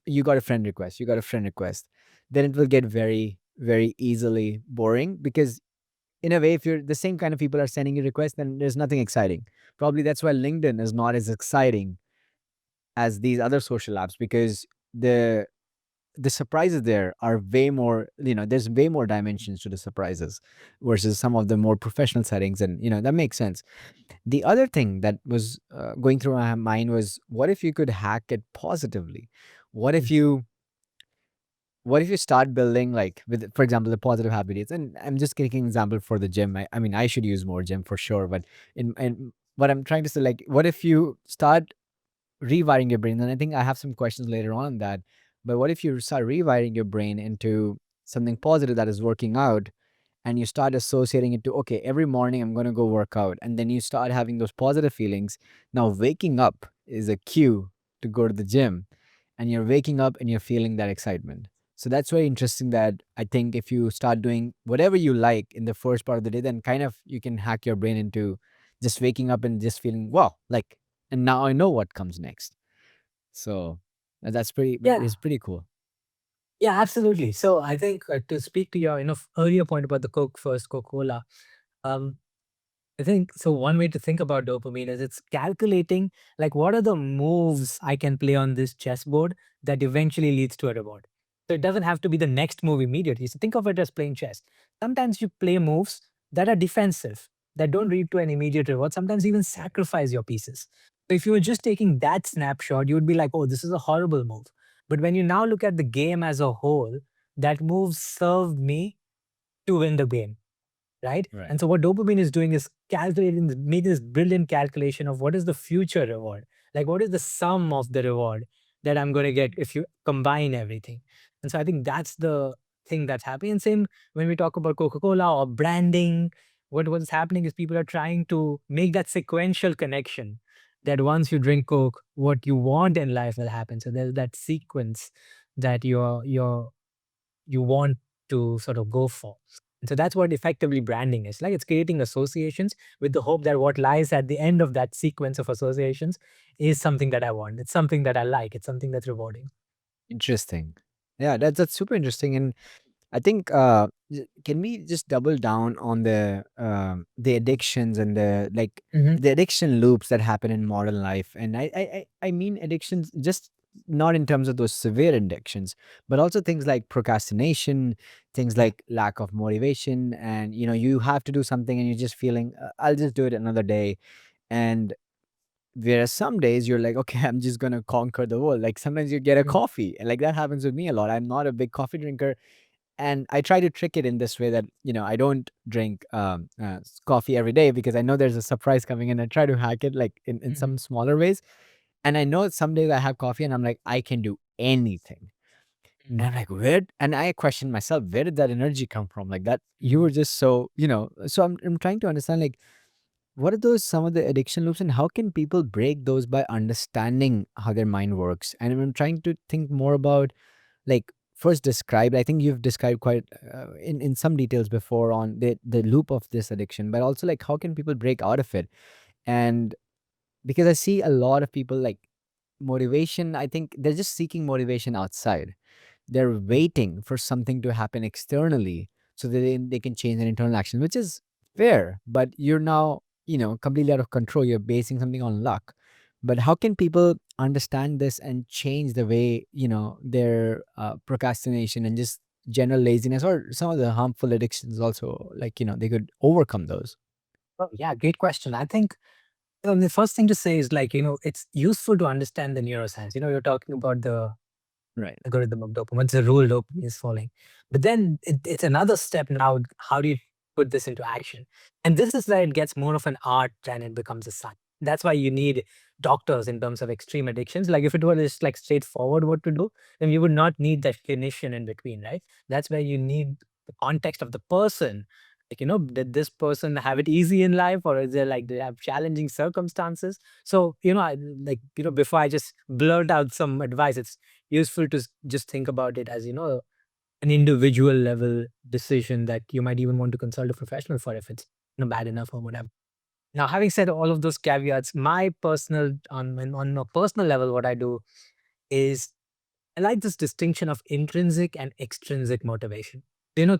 you got a friend request, then it will get very very easily boring. Because in a way, if you're the same kind of people are sending you requests, then there's nothing exciting. Probably that's why LinkedIn is not as exciting as these other social apps, because the the surprises there are way more, there's way more dimensions to the surprises versus some of the more professional settings. And that makes sense. The other thing that was going through my mind was, what if you could hack it positively? what if you what if you start building, like, with, for example, the positive habits? And I'm just taking an example for the gym. I mean, I should use more gym for sure, but in what I'm trying to say, like, what if you start rewiring your brain? And I think I have some questions later on that. But what if you start rewiring your brain into something positive that is working out, and you start associating it to, okay, every morning I'm going to go work out, and then you start having those positive feelings. Now waking up is a cue to go to the gym, and you're waking up and you're feeling that excitement. So that's very interesting, that I think if you start doing whatever you like in the first part of the day, then kind of you can hack your brain into just waking up and just feeling, wow, like, and now I know what comes next. So that's pretty, Yeah, it's pretty cool. yeah, absolutely. So I think to speak to your earlier point about the Coke first, Coca-Cola, um, I think so. One way to think about dopamine is it's calculating like what are the moves I can play on this chessboard that eventually leads to a reward. So it doesn't have to be the next move immediately. So think of it as playing chess. Sometimes you play moves that are defensive, that don't lead to an immediate reward, sometimes even sacrifice your pieces. So if you were just taking that snapshot, you would be like, oh, this is a horrible move. But when you now look at the game as a whole, that move served me to win the game, right? Right. And so what dopamine is doing is calculating, making this brilliant calculation of what is the future reward, like what is the sum of the reward that I'm going to get if you combine everything. And so I think that's the thing that's happening. And same when we talk about Coca-Cola or branding, what's happening is people are trying to make that sequential connection that once you drink Coke, what you want in life will happen. So there's that sequence that you want to sort of go for. And so that's what effectively branding is. Like it's creating associations with the hope that what lies at the end of that sequence of associations is something that I want. It's something that I like. It's something that's rewarding. Interesting. Yeah, that's super interesting. And I think can we just double down on the addictions and the like Hmm. the addiction loops that happen in modern life? And I mean addictions just not in terms of those severe addictions, but also things like procrastination, things Yeah. like lack of motivation, and you have to do something and you're just feeling I'll just do it another day. And whereas some days you're like, okay, I'm just gonna conquer the world. Like sometimes you get a Mm. coffee, and like that happens with me a lot. I'm not a big coffee drinker, and I try to trick it in this way that I don't drink coffee every day because I know there's a surprise coming, and I try to hack it like in some Mhm. smaller ways. And I know some days I have coffee, and I'm like, I can do anything, Mm. and I'm like, where? And I question myself, where did that energy come from? Like that, you were Mhm. just so. So I'm trying to understand like what are those some of the addiction loops and how can people break those by understanding how their mind works? And I'm trying to think more about like first describe. I think you've described quite in some details before on the loop of this addiction, but also like how can people break out of it? And because I see a lot of people like motivation, I think they're just seeking motivation outside. They're waiting for something to happen externally so that they can change their internal action, which is fair, but you're now, completely out of control. You're basing something on luck. But how can people understand this and change the way, their procrastination and just general laziness or some of the harmful addictions also, like, they could overcome those? Oh, yeah, great question. I think the first thing to say is like, it's useful to understand the neuroscience. You're talking about the Right. algorithm of dopamine. What's the rule dopamine is falling? But then it's another step now. How do you put this into action? And this is where it gets more of an art than it becomes a science. That's why you need doctors in terms of extreme addictions. Like if it were just like straightforward what to do, then you would not need that clinician in between, right? That's where you need the context of the person. Like, did this person have it easy in life or is there like they have challenging circumstances? So, before I just blurt out some advice, it's useful to just think about it as an individual level decision that you might even want to consult a professional for if it's bad enough or whatever. Now, having said all of those caveats, my personal on a personal level, what I do is I like this distinction of intrinsic and extrinsic motivation.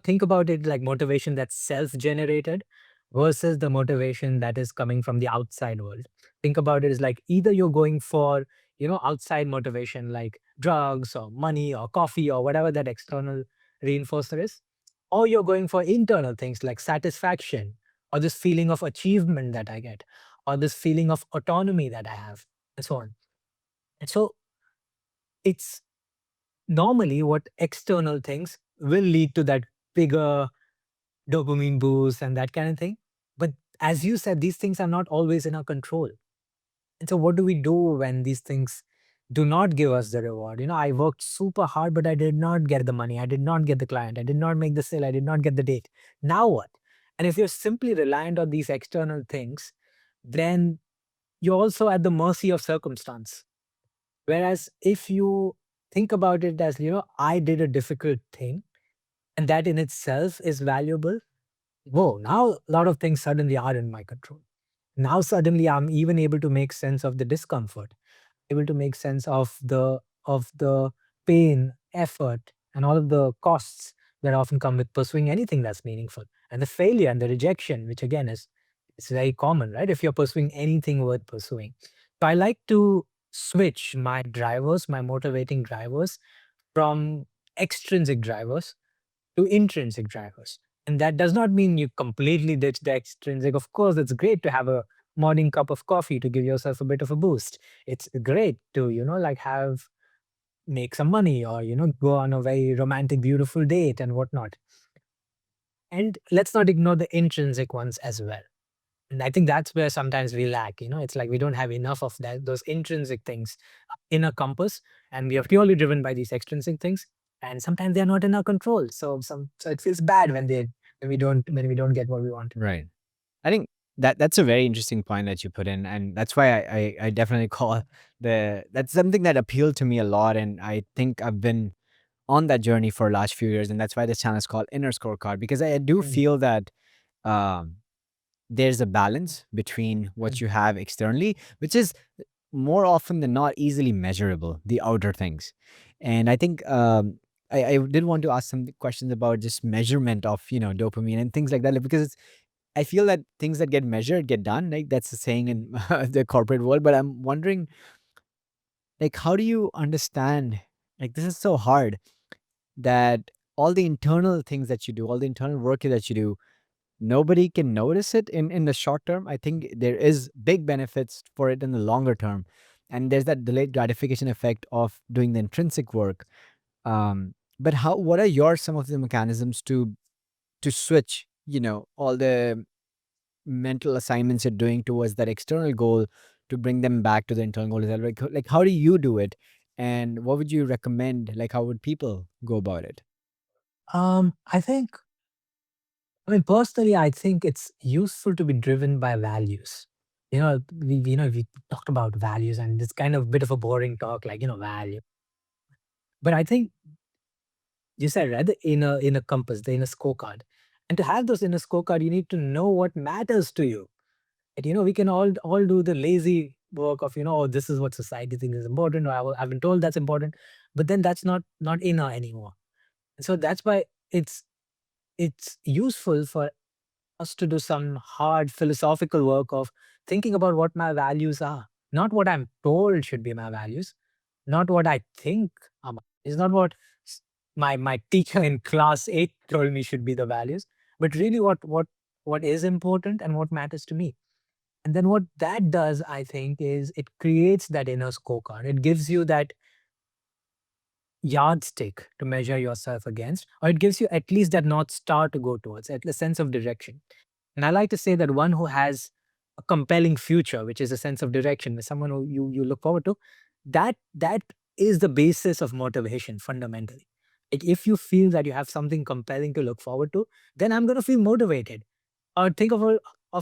Think about it like motivation that's self generated versus the motivation that is coming from the outside world. Think about it as like either you're going for, outside motivation like drugs or money or coffee or whatever that external reinforcer is, or you're going for internal things like satisfaction or this feeling of achievement that I get or this feeling of autonomy that I have and so on. And so it's normally what external things will lead to that bigger dopamine boost and that kind of thing. But as you said, these things are not always in our control. And so, what do we do when these things do not give us the reward? I worked super hard, but I did not get the money. I did not get the client. I did not make the sale. I did not get the date. Now what? And if you're simply reliant on these external things, then you're also at the mercy of circumstance. Whereas if you think about it as, I did a difficult thing and that in itself is valuable. Whoa, now a lot of things suddenly are in my control. Now suddenly I'm even able to make sense of the discomfort, able to make sense of the pain, effort, and all of the costs that often come with pursuing anything that's meaningful. And the failure and the rejection, which again is it's very common, right? If you're pursuing anything worth pursuing. So I like to switch my drivers, my motivating drivers from extrinsic drivers to intrinsic drivers. And that does not mean you completely ditch the extrinsic. Of course, it's great to have a morning cup of coffee to give yourself a bit of a boost. It's great to, like have make some money or, go on a very romantic, beautiful date and whatnot. And let's not ignore the intrinsic ones as well. And I think that's where sometimes we lack. It's like we don't have enough of those intrinsic things in a compass, and we are purely driven by these extrinsic things. And sometimes they're not in our control. So it feels bad when we don't get what we want. Right. I think that's a very interesting point that you put in, and that's why I definitely call that's something that appealed to me a lot, and I think I've been on that journey for the last few years, and that's why this channel is called Inner Scorecard because I do Mm, feel that um, there's a balance between what mm, you have externally, which is more often than not easily measurable, the outer things. And I think I did want to ask some questions about just measurement of, dopamine and things like that, like, because I feel that things that get measured get done. Like that's the saying in the corporate world. But I'm wondering, like, how do you understand? Like, this is so hard that all the internal things that you do, all the internal work that you do, nobody can notice it in the short term. I think there is big benefits for it in the longer term, and there's that delayed gratification effect of doing the intrinsic work. But how? What are your some of the mechanisms to switch? All the mental assignments you're doing towards that external goal to bring them back to the internal goal. Is that like how do you do it, and what would you recommend? Like, how would people go about it? I think, I mean, personally, I think it's useful to be driven by values. We talked about values, and it's kind of bit of a boring talk, like value. But I think you said right, the inner compass, the inner scorecard, and to have those inner scorecard, you need to know what matters to you. And, we can all do the lazy work of oh, this is what society thinks is important, or I've been told that's important, but then that's not inner anymore. And so that's why it's useful for us to do some hard philosophical work of thinking about what my values are, not what I'm told should be my values, not what I think are my, it's not what my teacher in class 8 told me should be the values, but really what is important and what matters to me. And then what that does, I think, is it creates that inner scorecard. It gives you that yardstick to measure yourself against, or it gives you at least that north star to go towards, at a sense of direction. And I like to say that one who has a compelling future, which is a sense of direction, with someone who you look forward to, that is the basis of motivation fundamentally. Like if you feel that you have something compelling to look forward to, then I'm going to feel motivated. Or think of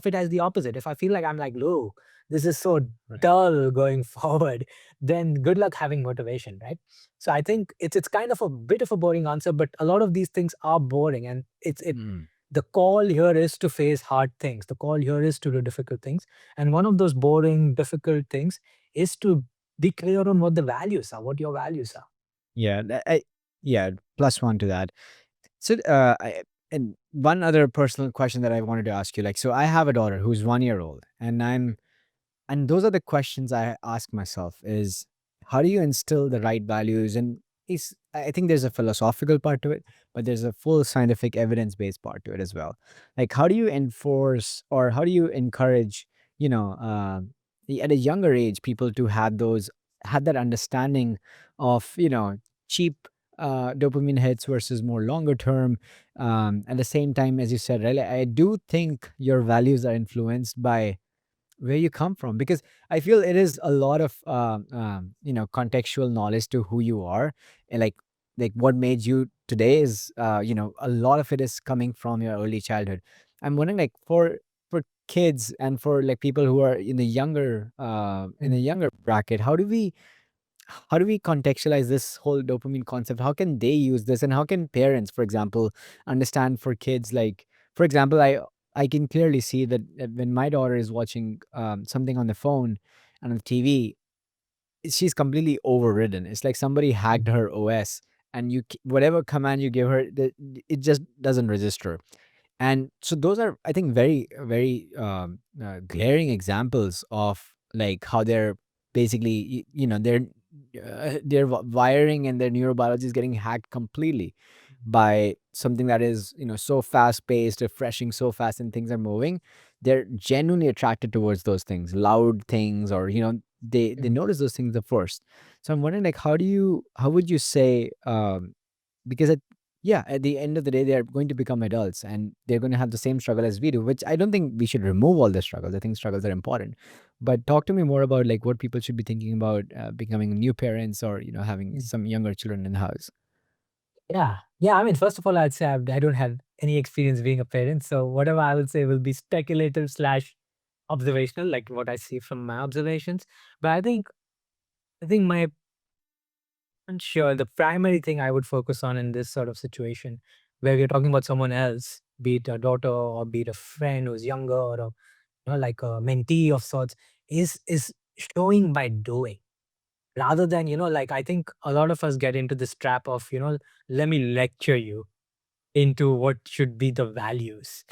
it as the opposite. If I feel like I'm like, "Oh, this is so Right. dull going forward," then good luck having motivation, right? So I think it's kind of a bit of a boring answer, but a lot of these things are boring, and Mm. the call here is to face hard things. The call here is to do difficult things, and one of those boring, difficult things is to be clear on what the values are, what your values are. Yeah, yeah, plus one to that. So, and one other personal question that I wanted to ask you, like, so I have a daughter who's 1 year old, and those are the questions I ask myself: is how do you instill the right values? And I think there's a philosophical part to it, but there's a full scientific evidence based part to it as well. Like, how do you enforce or how do you encourage, you know, uh, at a younger age, people to have that understanding of cheap dopamine hits versus more longer term. At the same time, as you said, right, I do think your values are influenced by where you come from, because I feel it is a lot of contextual knowledge to who you are, and like what made you today is a lot of it is coming from your early childhood. I'm wondering, like, for kids and for like people who are in the Mm, younger bracket, how do we contextualize this whole dopamine concept? How can they use this, and how can parents, for example, understand for kids? Like, for example, I can clearly see that when my daughter is watching something on the phone and on the TV, she's completely overridden. It's like somebody hacked mm, her OS, and whatever command you give her, it just doesn't register. And so those are, I think, very, very glaring examples of like how they're basically, their wiring and their neurobiology is getting hacked completely by something that is, so fast paced, refreshing so fast, and things are moving. They're genuinely attracted towards those things, loud things, or they mm, notice those things the first. So I'm wondering, like, how would you say, because yeah, at the end of the day, they're going to become adults and they're going to have the same struggle as we do, which I don't think we should remove all the struggles. I think struggles are important. But talk to me more about like what people should be thinking about becoming new parents, or having mm. some younger children in the house. Yeah. Yeah. I mean, first of all, I'd say I don't have any experience being a parent. So whatever I will say will be speculative slash observational, like what I see from my observations. But I think my sure the primary thing I would focus on in this sort of situation where we're talking about someone else, be it a daughter or be it a friend who's younger or like a mentee of sorts, is showing by doing, rather than, like, I think a lot of us get into this trap of, let me lecture you into what should be the values.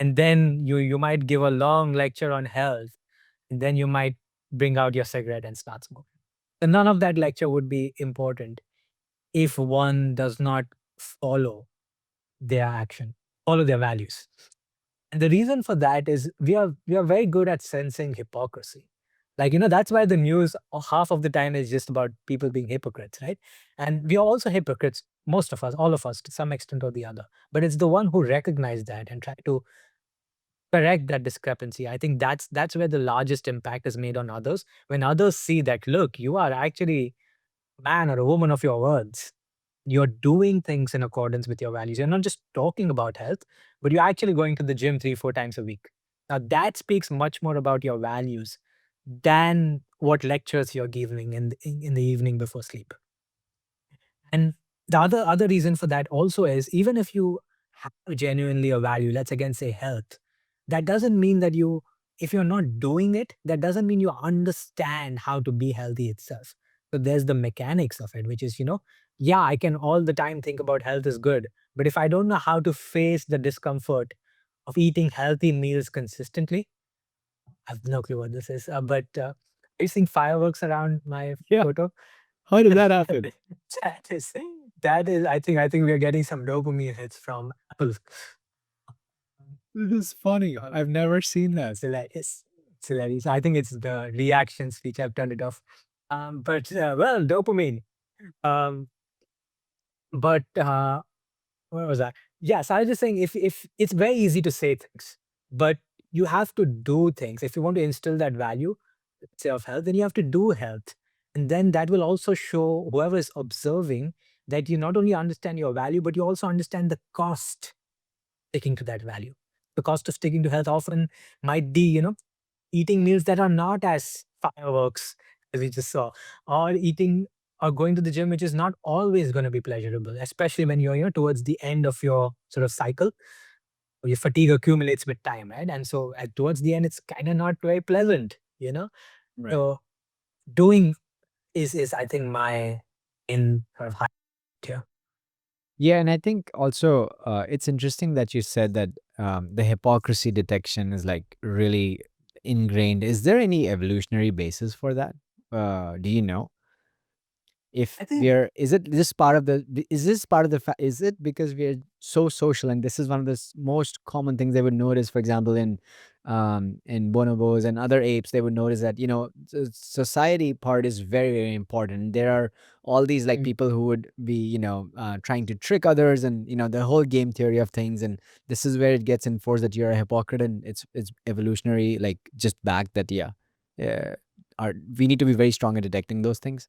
And then you might give a long lecture on health, and then you might bring out your cigarette and start smoking. So none of that lecture would be important if one does not follow their action, follow their values. And the reason for that is we are very good at sensing hypocrisy. Like, that's why the news half of the time is just about people being hypocrites, right? And we are also hypocrites, most of us, all of us, to some extent or the other. But it's the one who recognize that and try to correct that discrepancy. I think that's where the largest impact is made on others. When others see that, look, you are actually a man or a woman of your words. You're doing things in accordance with your values. You're not just talking about health, but you're actually going to the gym 3, 4 times a week. Now that speaks much more about your values than what lectures you're giving in the evening before sleep. And the other reason for that also is, even if you have genuinely a value, let's again say health, that doesn't mean that if you're not doing it, that doesn't mean you understand how to be healthy itself. So there's the mechanics of it, which is, yeah, I can all the time think about health is good, but if I don't know how to face the discomfort of eating healthy meals consistently, I have no clue what this is. But are you seeing fireworks around my Yeah. photo? How did that happen? That is that is I think we are getting some dopamine hits from Apple. This is funny. I've never seen that. It's hilarious. It's hilarious. I think it's the reactions which have turned it off. But well, dopamine. Um, but where was I? Yes, I was just saying, if it's very easy to say things, but you have to do things. If you want to instill that value, say, of health, then you have to do health. And then that will also show whoever is observing that you not only understand your value, but you also understand the cost sticking to that value. The cost of sticking to health often might be, eating meals that are not as fireworks as we just saw, or eating or going to the gym, which is not always going to be pleasurable, especially when you're, towards the end of your sort of cycle. Your fatigue accumulates with time, right? And so towards the end, it's kind of not very pleasant. Right. So doing is I think my in sort of high here. Yeah, and I think also it's interesting that you said that the hypocrisy detection is like really ingrained. Is there any evolutionary basis for that? Do you know? If I think we're is it this part of is this part of is it because we're so social, and this is one of the most common things they would notice, for example, in bonobos and other apes. They would notice that, the society part is very, very important. There are all these like mm, people who would be, trying to trick others, and the whole game theory of things. And this is where it gets enforced that you're a hypocrite, and it's evolutionary, like, just back that, yeah, uh, we need to be very strong at detecting those things.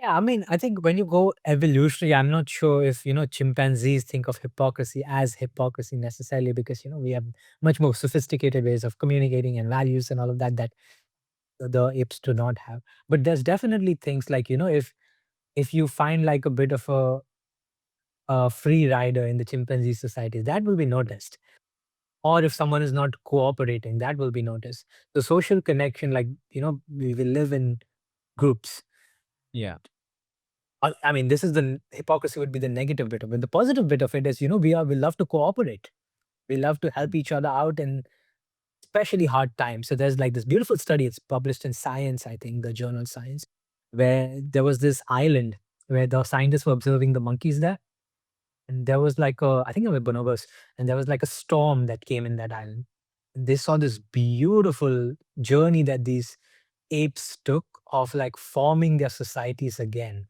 yeah, I mean, I think when you go evolutionary, I'm not sure if, chimpanzees think of hypocrisy as hypocrisy necessarily, because, we have much more sophisticated ways of communicating and values and all of that that the apes do not have. But there's definitely things like, if you find like a bit of a free rider in the chimpanzee society, that will be noticed. Or if someone is not cooperating, that will be noticed. The social connection, like, we will live in groups. Yeah. I mean, this is hypocrisy would be the negative bit of it. The positive bit of it is, we love to cooperate. We love to help each other out in especially hard times. So there's like this beautiful study. It's published in Science, I think, the journal Science, where there was this island where the scientists were observing the monkeys there. And there was like I think it was bonobos, and there was like a storm that came in that island. They saw this beautiful journey that these apes took of like forming their societies again.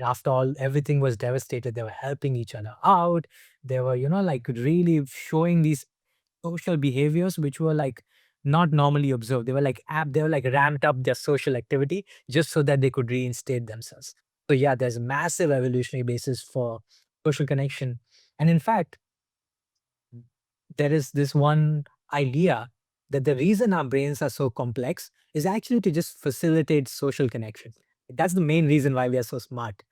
After all, everything was devastated. They were helping each other out. They were, like really showing these social behaviors which were like not normally observed. They were like ramped up their social activity just so that they could reinstate themselves. So yeah, there's a massive evolutionary basis for social connection. And in fact, there is this one idea that the reason our brains are so complex is actually to just facilitate social connection. That's the main reason why we are so smart.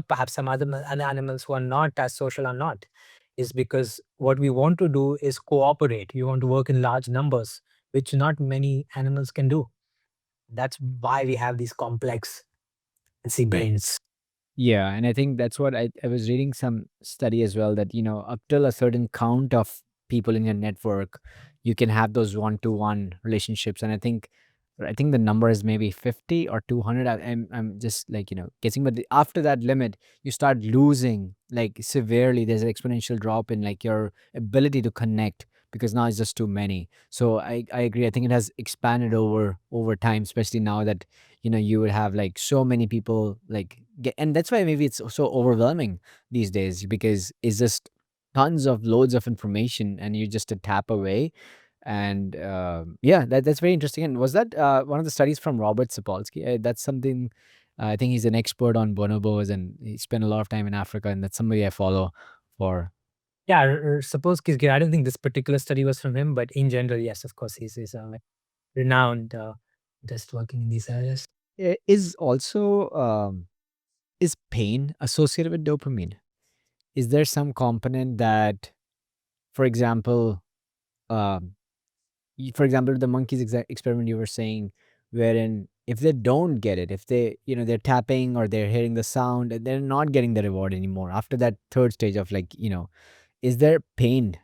Perhaps some other animals who are not as social are not, is because what we want to do is cooperate. We want to work in large numbers, which not many animals can do. That's why we have these complex fancy brains. Yeah, and I think that's what I was reading some study as well that, up till a certain count of people in your network, you can have those one-to-one relationships. And I think the number is maybe 50 or 200. I'm just like, guessing, but after that limit, you start losing like severely. There's an exponential drop in like your ability to connect because now it's just too many. So I agree. I think it has expanded over time, especially now that you would have like so many people like get, and that's why maybe it's so overwhelming these days because it's just tons of loads of information and you just a tap away. And yeah, that's very interesting. And was that one of the studies from Robert Sapolsky? That's something, I think he's an expert on bonobos and he spent a lot of time in Africa, and that's somebody I follow for. Yeah, suppose I don't think this particular study was from him, but in general, yes, of course, he's a renowned just working in these areas. Is also is pain associated with dopamine? Is there some component that, for example, um, for example, the monkeys experiment you were saying, wherein if they don't get it, if they're tapping or they're hearing the sound, and they're not getting the reward anymore after that third stage of like, is there pain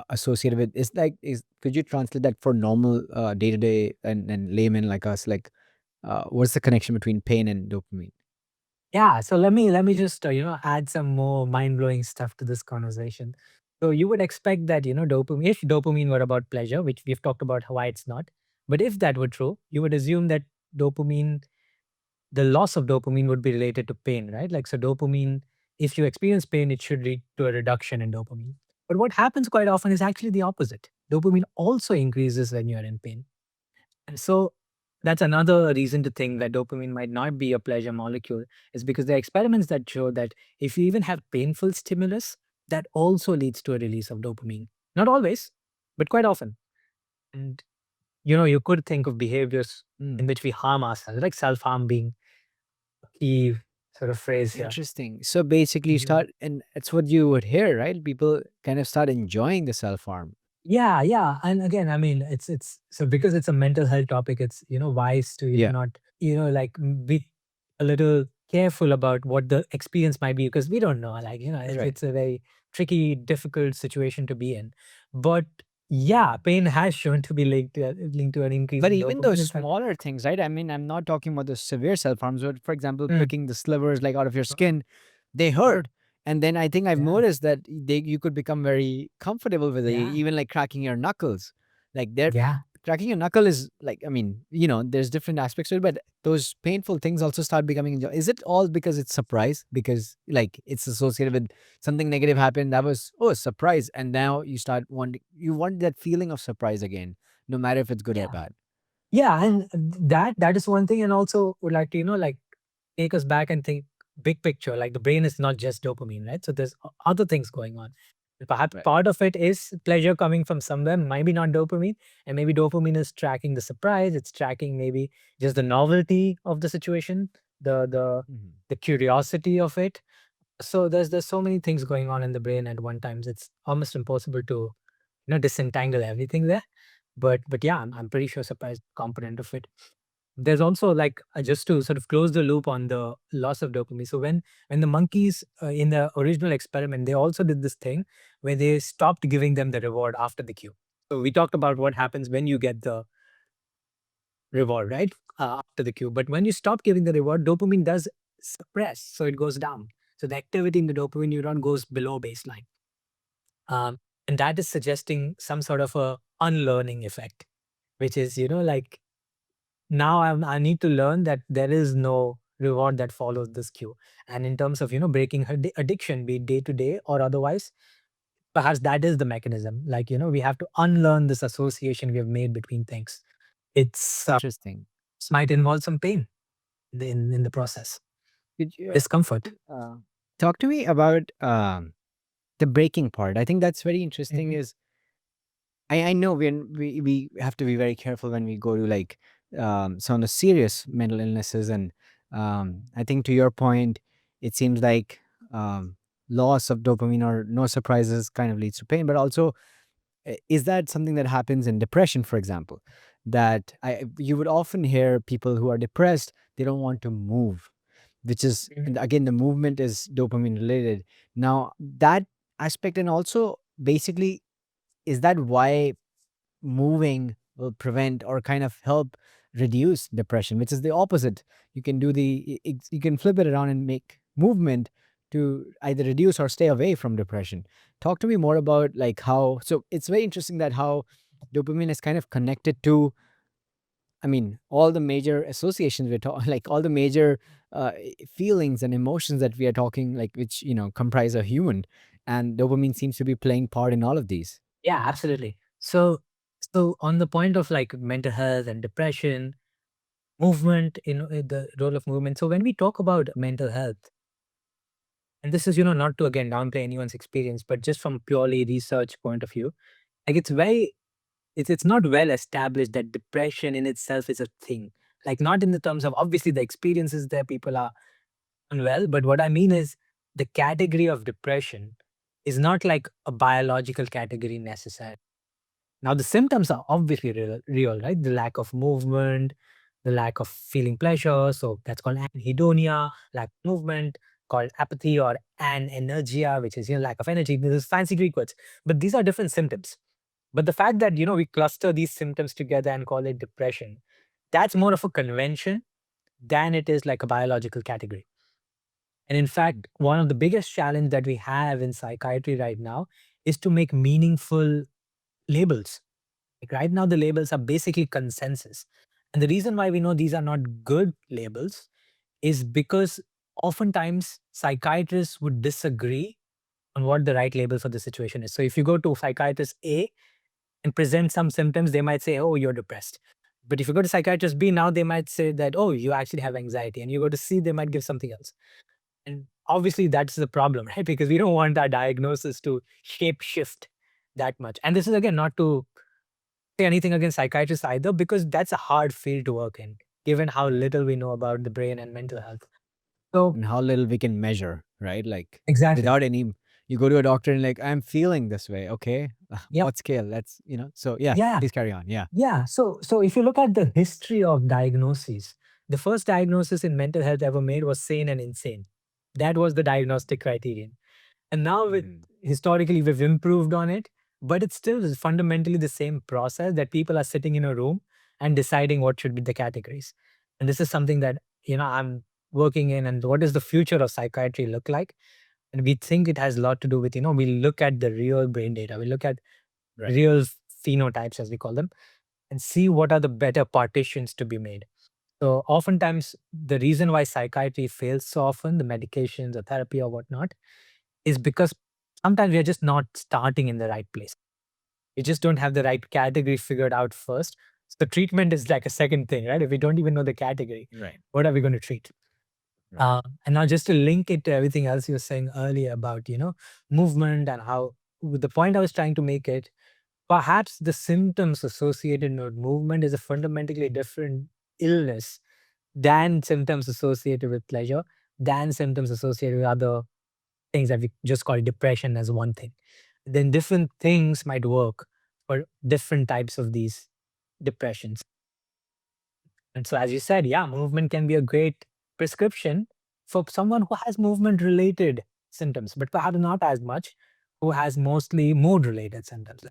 associated with? Is like is Could you translate that for normal day to day and laymen like us? Like, what's the connection between pain and dopamine? Yeah, so let me just add some more mind blowing stuff to this conversation. So you would expect that dopamine, if dopamine were about pleasure, which we've talked about why it's not, but if that were true, you would assume that dopamine, the loss of dopamine would be related to pain, right? Like so, dopamine, if you experience pain, it should lead to a reduction in dopamine. But what happens quite often is actually the opposite. Dopamine also increases when you're in pain. And so that's another reason to think that dopamine might not be a pleasure molecule, is because there are experiments that show that if you even have painful stimulus, that also leads to a release of dopamine. Not always, but quite often. And you could think of behaviors in Mm, which we harm ourselves, like self-harm being a key sort of phrase here. interesting. So basically, you Mhm. start, and it's what you would hear, right? People kind of start enjoying the self harm. Yeah, yeah. And again, I mean, it's so because it's a mental health topic, it's wise to Yeah, not like be a little careful about what the experience might be because we don't know. Like right. it's a very tricky, difficult situation to be in. But yeah, pain has shown to be linked to an increase But in even those dopamine. In fact, smaller things, right? I mean, I'm not talking about the severe self harms, but for example, mm, picking the slivers like out of your skin, they hurt. And then I think I've yeah, noticed that you could become very comfortable with it, yeah, even like cracking your knuckles. Like they're yeah, cracking your knuckle is like, I mean, there's different aspects to it, but those painful things also start becoming enjoy. Is it all because it's surprise? Because like it's associated with something negative happened, that was, oh, surprise. And now you want that feeling of surprise again, no matter if it's good or yeah. bad. Yeah, and that is one thing, and also would like to like take us back and think big picture. Like the brain is not just dopamine, right? So there's other things going on. Perhaps Right. part of it is pleasure coming from somewhere, maybe not dopamine, and maybe dopamine is tracking the surprise. It's tracking maybe just the novelty of the situation, the Mhm. the curiosity of it. So there's so many things going on in the brain at one time. It's almost impossible to disentangle everything there. But yeah, I'm pretty sure surprise component of it. There's also like just to sort of close the loop on the loss of dopamine. So when the monkeys in the original experiment, they also did this thing where they stopped giving them the reward after the cue. So we talked about what happens when you get the reward, right? After the cue. But when you stop giving the reward, dopamine does suppress, so it goes down. So the activity in the dopamine neuron goes below baseline, and that is suggesting some sort of a unlearning effect, which is like now I need to learn that there is no reward that follows this cue. And in terms of breaking her addiction, be it day to day or otherwise, perhaps that is the mechanism. Like we have to unlearn this association we have made between things. It's Interesting. this might involve some pain in the process, Could you discomfort. uh, talk to me about the breaking part? I think that's very interesting. Mhm. Is I know we have to be very careful when we go to like some of the serious mental illnesses, and I think to your point, it seems like um, loss of dopamine or no surprises kind of leads to pain, but also is that something that happens in depression, for example? that you would often hear people who are depressed, they don't want to move, which is, Mm. and again, the movement is dopamine related. Now, that aspect, and also basically, is that why moving will prevent or kind of help reduce depression, which is the opposite. You can do you can flip it around and make movement to either reduce or stay away from depression. Talk to me more about like how, so it's very interesting that how dopamine is kind of connected to, I mean, all the major associations we're talking, like all the major feelings and emotions that we are talking, like which, comprise a human. And dopamine seems to be playing part in all of these. Yeah, absolutely. So on the point of like mental health and depression, movement, the role of movement. So when we talk about mental health, and this is, not to again downplay anyone's experience, but just from purely research point of view, like it's not well established that depression in itself is a thing. Like not in the terms of obviously the experiences there, people are unwell, but what I mean is the category of depression is not like a biological category necessarily. Now, the symptoms are obviously real, right? The lack of movement, the lack of feeling pleasure. So that's called anhedonia, lack of movement, called apathy or anenergia, which is lack of energy. This is fancy Greek words, but these are different symptoms. But the fact that we cluster these symptoms together and call it depression, that's more of a convention than it is like a biological category. And in fact, one of the biggest challenge that we have in psychiatry right now is to make meaningful labels. Like right now, the labels are basically consensus. And the reason why we know these are not good labels is because oftentimes psychiatrists would disagree on what the right label for the situation is. So if you go to psychiatrist A and present some symptoms, they might say, oh, you're depressed. But if you go to psychiatrist B, now they might say that, oh, you actually have anxiety. And you go to C, they might give something else. And obviously, that's the problem, right? Because we don't want our diagnosis to shape shift that much. And this is again not to say anything against psychiatrists either, because that's a hard field to work in, given how little we know about the brain and mental health. So, And how little we can measure, right? Like exactly. without any, you go to a doctor and like, I'm feeling this way. Okay. Yep. What scale? So yeah, Yeah. please carry on. Yeah. Yeah. So if you look at the history of diagnoses, the first diagnosis in mental health ever made was sane and insane. That was the diagnostic criterion. And now with Mhm. historically we've improved on it, but it's still fundamentally the same process that people are sitting in a room and deciding what should be the categories. And this is something that I'm working in, and what does the future of psychiatry look like? And we think it has a lot to do with, we look at the real brain data, we look at Right. real phenotypes as we call them, and see what are the better partitions to be made. So oftentimes the reason why psychiatry fails so often, the medications or therapy or whatnot, is because sometimes we are just not starting in the right place. We just don't have the right category figured out first. So treatment is like a second thing, right? If we don't even know the category, Right. what are we going to treat? Right. And now just to link it to everything else you were saying earlier about, movement and how with the point I was trying to make it, perhaps the symptoms associated with movement is a fundamentally different illness than symptoms associated with pleasure, than symptoms associated with other things that we just call depression as one thing. Then different things might work for different types of these depressions. And so, as you said, yeah, movement can be a great prescription for someone who has movement related symptoms, but perhaps not as much who has mostly mood related symptoms,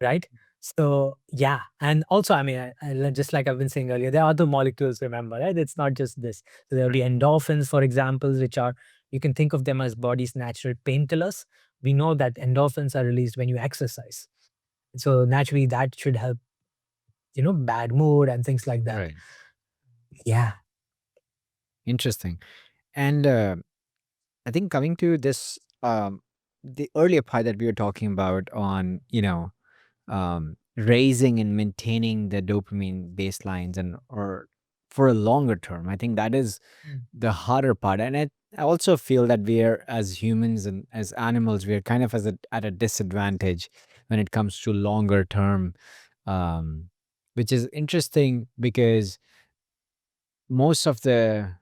right? So, yeah. And also, I mean, just like I've been saying earlier, there are other molecules, remember, right? It's not just this. So there are the endorphins, for example, which are, you can think of them as body's natural painkillers. We know that endorphins are released when you exercise. So naturally, that should help, bad mood and things like that. Right. Yeah. Interesting. And I think coming to this, the earlier part that we were talking about on, raising and maintaining the dopamine baselines and or for a longer term, I think that is Mm. the harder part. And I also feel that we are, as humans and as animals, we are kind of at a disadvantage when it comes to longer term, um, which is interesting because most of the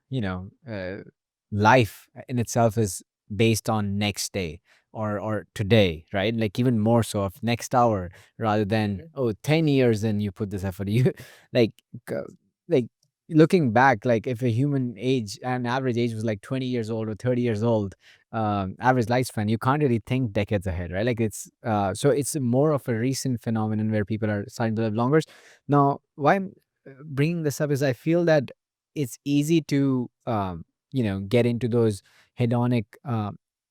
life in itself is based on next day or today, right? Like even more so of next hour, rather than, Mhm. oh, 10 years and you put this effort. You like c- like looking back, like if a human age, an average age was like 20 years old or 30 years old, average lifespan, you can't really think decades ahead, right? Like so it's more of a recent phenomenon where people are starting to live longer. Now, why I'm bringing this up is I feel that it's easy to get into those hedonic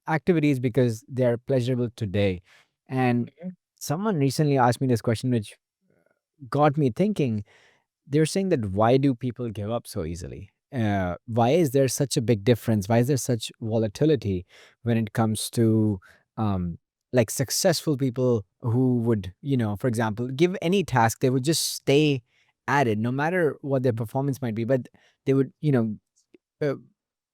activities because they're pleasurable today. And Mhm. someone recently asked me this question, which got me thinking. They're saying that why do people give up so easily? Why is there such a big difference? Why is there such volatility when it comes to um, like successful people who would, for example, give any task, they would just stay at it no matter what their performance might be, but they would, uh,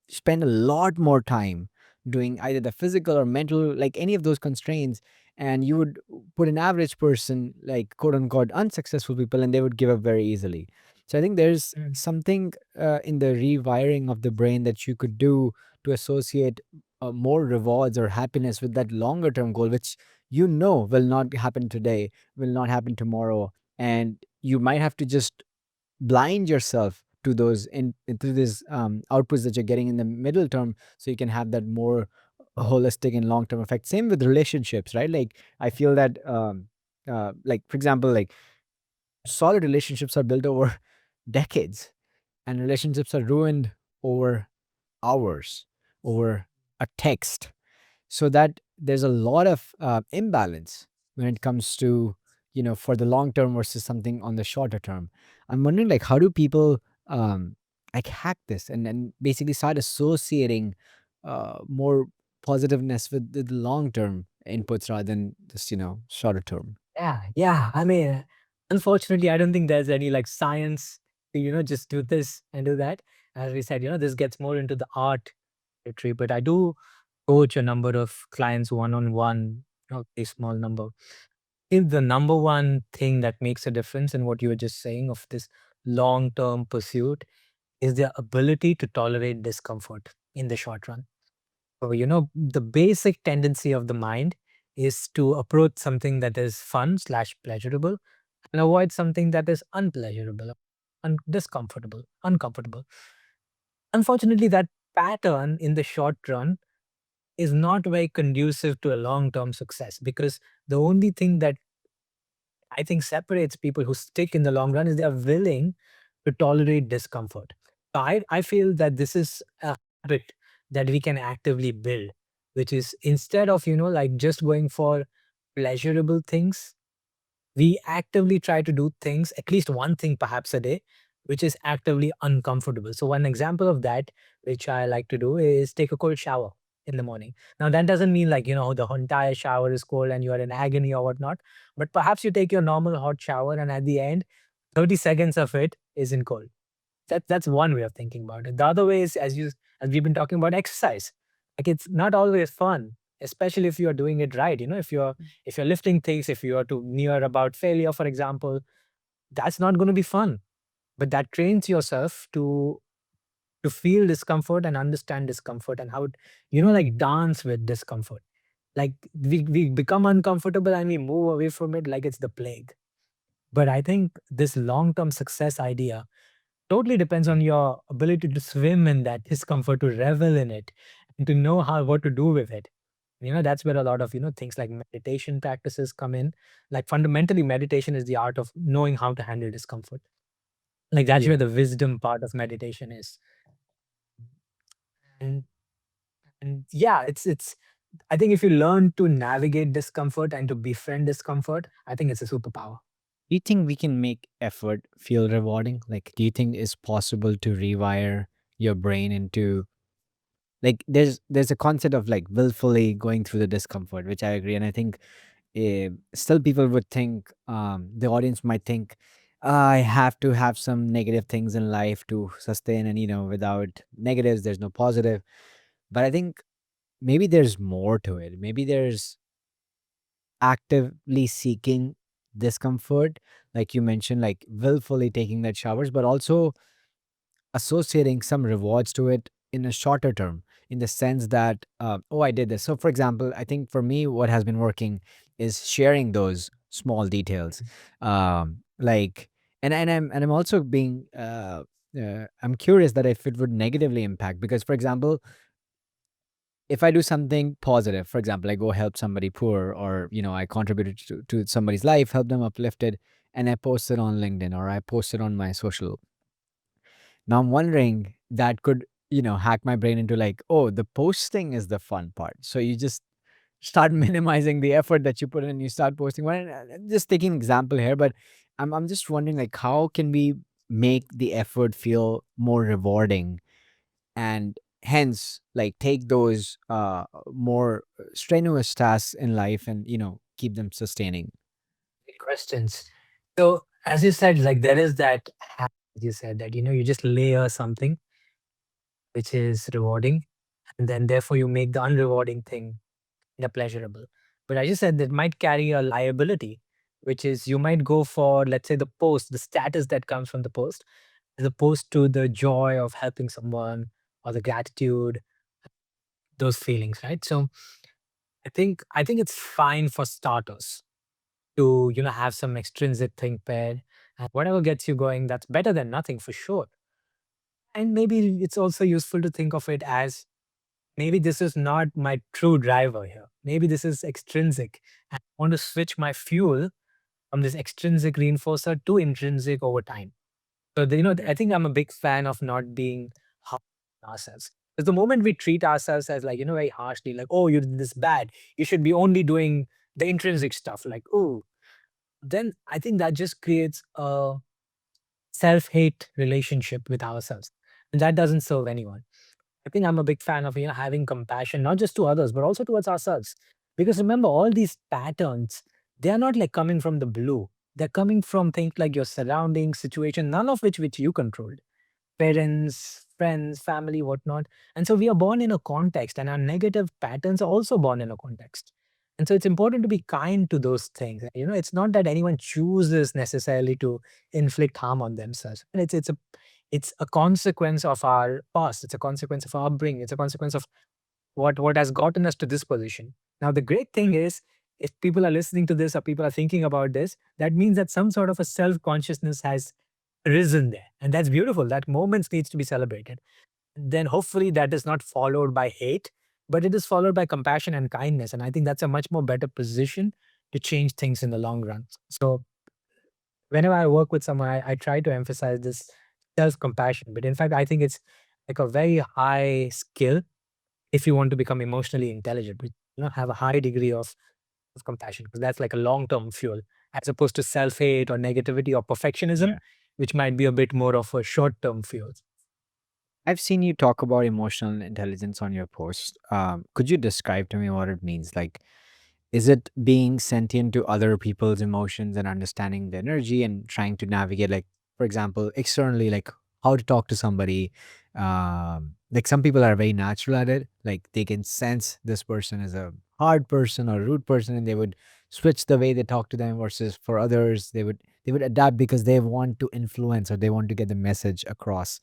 spend a lot more time doing either the physical or mental, like any of those constraints. And you would put an average person, like quote unquote unsuccessful people, and they would give up very easily. So I think there's Mhm. something in the rewiring of the brain that you could do to associate more rewards or happiness with that longer term goal, which will not happen today, will not happen tomorrow. And you might have to just blind yourself to those into these outputs that you're getting in the middle term, so you can have that more holistic and long term effect. Same with relationships, right? Like I feel that like for example, like solid relationships are built over decades, and relationships are ruined over hours, over a text. So that there's a lot of imbalance when it comes to, for the long term versus something on the shorter term. I'm wondering, like, how do people like hack this and basically start associating more positiveness with the long term inputs rather than just, shorter term. Yeah, yeah. I mean, unfortunately, I don't think there's any like science to, just do this and do that. As we said, this gets more into the art territory, but I do coach a number of clients one on one, a small number. If the number one thing that makes a difference in what you were just saying of this long term pursuit is their ability to tolerate discomfort in the short run. So, the basic tendency of the mind is to approach something that is fun slash pleasurable and avoid something that is unpleasurable, discomfortable, uncomfortable. Unfortunately, that pattern in the short run is not very conducive to a long term success because the only thing that I think separates people who stick in the long run is they are willing to tolerate discomfort. So I feel that this is a habit that we can actively build, which is instead of, like just going for pleasurable things, we actively try to do things, at least one thing perhaps a day, which is actively uncomfortable. So, one example of that, which I like to do, is take a cold shower in the morning. Now, that doesn't mean like, the entire shower is cold and you are in agony or whatnot, but perhaps you take your normal hot shower and at the end, 30 seconds of it is in cold. That's one way of thinking about it. The other way is as we've been talking about exercise. Like it's not always fun, especially if you are doing it right. If you're lifting things, if you are too near about failure, for example, that's not going to be fun. But that trains yourself to feel discomfort and understand discomfort and how like dance with discomfort. Like we become uncomfortable and we move away from it like it's the plague. But I think this long-term success idea totally depends on your ability to swim in that discomfort, to revel in it, and to know how what to do with it. That's where a lot of things like meditation practices come in. Like fundamentally, meditation is the art of knowing how to handle discomfort. Like that's Yeah. where the wisdom part of meditation is. And and yeah, it's. I think if you learn to navigate discomfort and to befriend discomfort, I think it's a superpower. Do you think we can make effort feel rewarding? Like, do you think it's possible to rewire your brain into, like, there's a concept of like willfully going through the discomfort, which I agree. And I think still people would think, the audience might think, I have to have some negative things in life to sustain, and without negatives there's no positive. But I think maybe there's more to it. Maybe there's actively seeking discomfort, like you mentioned, like willfully taking that showers, but also associating some rewards to it in a shorter term. in the sense that, oh, I did this. So, for example, I think for me, what has been working is sharing those small details, like, and I'm also being, I'm curious that if it would negatively impact, because, for example, if I do something positive, for example, I go help somebody poor, or I contributed to somebody's life, help them uplifted, and I post it on LinkedIn or I post it on my social. Now I'm wondering that could, hack my brain into like, oh, the posting is the fun part. So you just start minimizing the effort that you put in and you start posting. Well, I'm just taking an example here, but I'm just wondering like how can we make the effort feel more rewarding, and hence like take those more strenuous tasks in life and keep them sustaining. Great questions. So, as you said, like there is that hack, as you said, that you just layer something which is rewarding, and then therefore you make the unrewarding thing pleasurable. But as you said, that might carry a liability, which is you might go for, let's say, the post, the status that comes from the post, as opposed to the joy of helping someone or the gratitude, those feelings, right? So I think it's fine for starters to have some extrinsic thing paired, and whatever gets you going, that's better than nothing for sure. And maybe it's also useful to think of it as maybe this is not my true driver here. Maybe this is extrinsic. I want to switch my fuel from this extrinsic reinforcer to intrinsic over time. So, I think I'm a big fan of not being hard on ourselves. Because the moment we treat ourselves as like, very harshly, like, oh, you did this bad, you should be only doing the intrinsic stuff, like, oh, then I think that just creates a self hate relationship with ourselves. And that doesn't serve anyone. I think I'm a big fan of having compassion, not just to others, but also towards ourselves. Because remember, all these patterns, they are not like coming from the blue. They're coming from things like your surroundings, situation, none of which you controlled. Parents, friends, family, whatnot. And so we are born in a context, and our negative patterns are also born in a context. And so it's important to be kind to those things. It's not that anyone chooses necessarily to inflict harm on themselves. And it's a consequence of our past. It's a consequence of our upbringing. It's a consequence of what has gotten us to this position. Now, the great thing is, if people are listening to this or people are thinking about this, that means that some sort of a self consciousness has risen there, and that's beautiful. That moment needs to be celebrated. Then hopefully that is not followed by hate, but it is followed by compassion and kindness. And I think that's a much more better position to change things in the long run. So whenever I work with someone, I try to emphasize this self-compassion. But in fact, I think it's like a very high skill if you want to become emotionally intelligent. Have a high degree of compassion, because that's like a long-term fuel, as opposed to self-hate or negativity or perfectionism, Yeah. which might be a bit more of a short-term fuel. I've seen you talk about emotional intelligence on your post. Could you describe to me what it means? Like, is it being sentient to other people's emotions and understanding the energy and trying to navigate, like, for example, externally, like how to talk to somebody? Like, some people are very natural at it. Like, they can sense this person is a hard person or rude person, and they would switch the way they talk to them. Versus for others, they would adapt because they want to influence or they want to get the message across.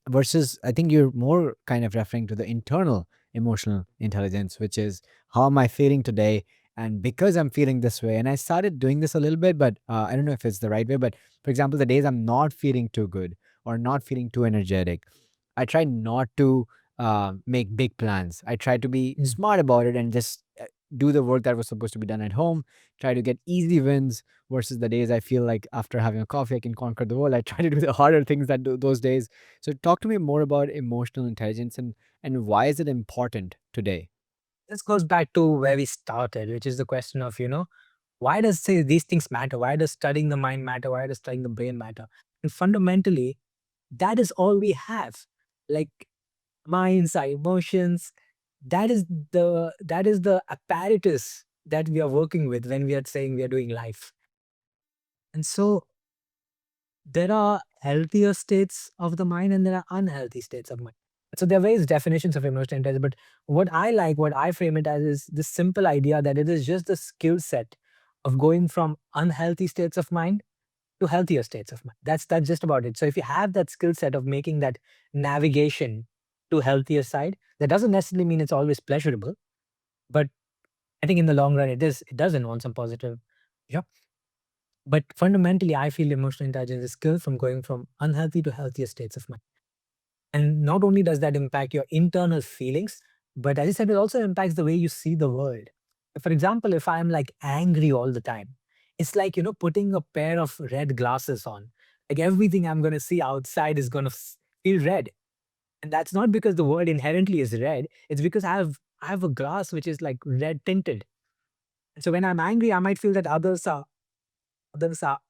Versus, I think you're more kind of referring to the internal emotional intelligence, which is how am I feeling today? And because I'm feeling this way, and I started doing this a little bit, but I don't know if it's the right way. But for example, the days I'm not feeling too good or not feeling too energetic, I try not to make big plans. I try to be Mm. smart about it and just do the work that was supposed to be done at home. Try to get easy wins versus the days I feel like after having a coffee I can conquer the world. I try to do the harder things that do those days. So talk to me more about emotional intelligence and why is it important today? This goes back to where we started, which is the question of, why does say these things matter? Why does studying the mind matter? Why does studying the brain matter? And fundamentally, that is all we have. Like minds, our emotions, that is the apparatus that we are working with when we are saying we are doing life. And so there are healthier states of the mind and there are unhealthy states of mind. So there are various definitions of emotional intelligence, but what I frame it as is this simple idea that it is just the skill set of going from unhealthy states of mind to healthier states of mind. That's just about it. So if you have that skill set of making that navigation to healthier side. That doesn't necessarily mean it's always pleasurable, but I think in the long run, it does involve some positive. Yeah. But fundamentally, I feel emotional intelligence is skill from going from unhealthy to healthier states of mind. And not only does that impact your internal feelings, but as I said, it also impacts the way you see the world. For example, if I'm like angry all the time, it's like, putting a pair of red glasses on. Like everything I'm going to see outside is going to feel red. And that's not because the world inherently is red. It's because I have a glass which is like red tinted. And so when I'm angry, I might feel that others are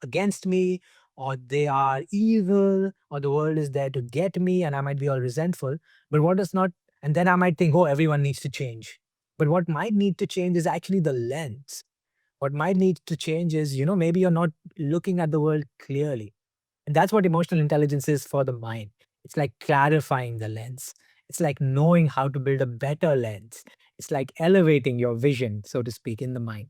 against me, or they are evil, or the world is there to get me, and I might be all resentful. But what does not, and then I might think, oh, everyone needs to change. But what might need to change is actually the lens. What might need to change is, maybe you're not looking at the world clearly. And that's what emotional intelligence is for the mind. It's like clarifying the lens. It's like knowing how to build a better lens. It's like elevating your vision, so to speak, in the mind.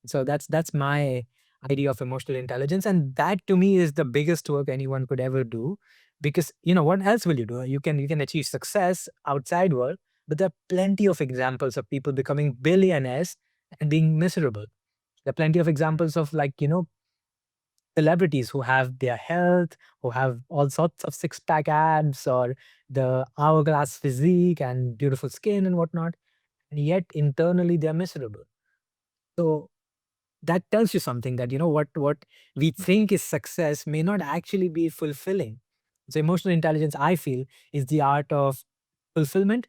So that's my idea of emotional intelligence, and that to me is the biggest work anyone could ever do, because what else will you do? You can achieve success outside world, but there are plenty of examples of people becoming billionaires and being miserable. There are plenty of examples of like celebrities who have their health, who have all sorts of six pack abs or the hourglass physique and beautiful skin and whatnot, and yet internally they're miserable. So that tells you something, that what we think is success may not actually be fulfilling. So emotional intelligence, I feel, is the art of fulfillment.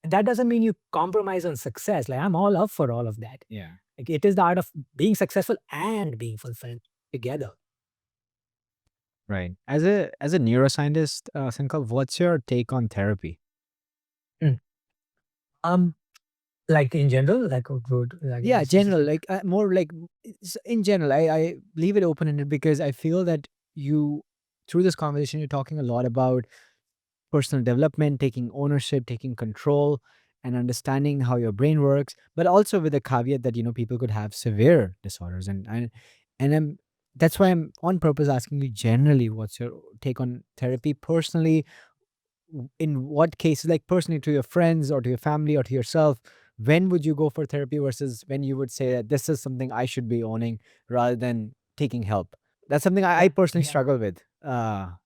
And that doesn't mean you compromise on success. Like I'm all up for all of that. Yeah. Like it is the art of being successful and being fulfilled together. Right. As a neuroscientist, Sankalp, what's your take on therapy? Mm. Um, like in general, like would like Yeah, any general, specific. like more like in general. I leave it open ended because I feel that you, through this conversation, you're talking a lot about personal development, taking ownership, taking control, and understanding how your brain works, but also with a caveat that people could have severe disorders, and that's why I'm on purpose asking you generally what's your take on therapy personally. In what cases, like personally to your friends or to your family or to yourself, when would you go for therapy versus when you would say that this is something I should be owning rather than taking help? That's something I Yeah, personally yeah, struggle with.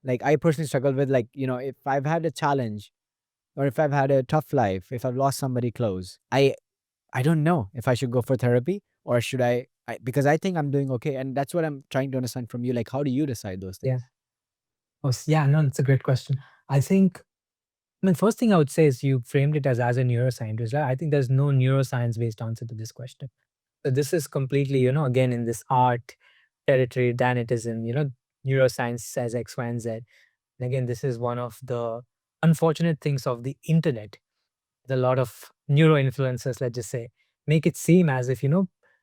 Like I personally struggle with, like, if I've had a challenge or if I've had a tough life, if I've lost somebody close, I don't know if I should go for therapy or should because I think I'm doing okay. And that's what I'm trying to understand from you. Like, how do you decide those yeah. things? Oh, yeah, no, it's a great question. I think, I mean, first thing I would say is you framed it as a neuroscientist, right? I think there's no neuroscience based answer to this question. So this is completely, again, in this art territory than it is in, neuroscience says X, Y, and Z. And again, this is one of the unfortunate things of the internet. A lot of neuro influencers, let's just say, make it seem as if,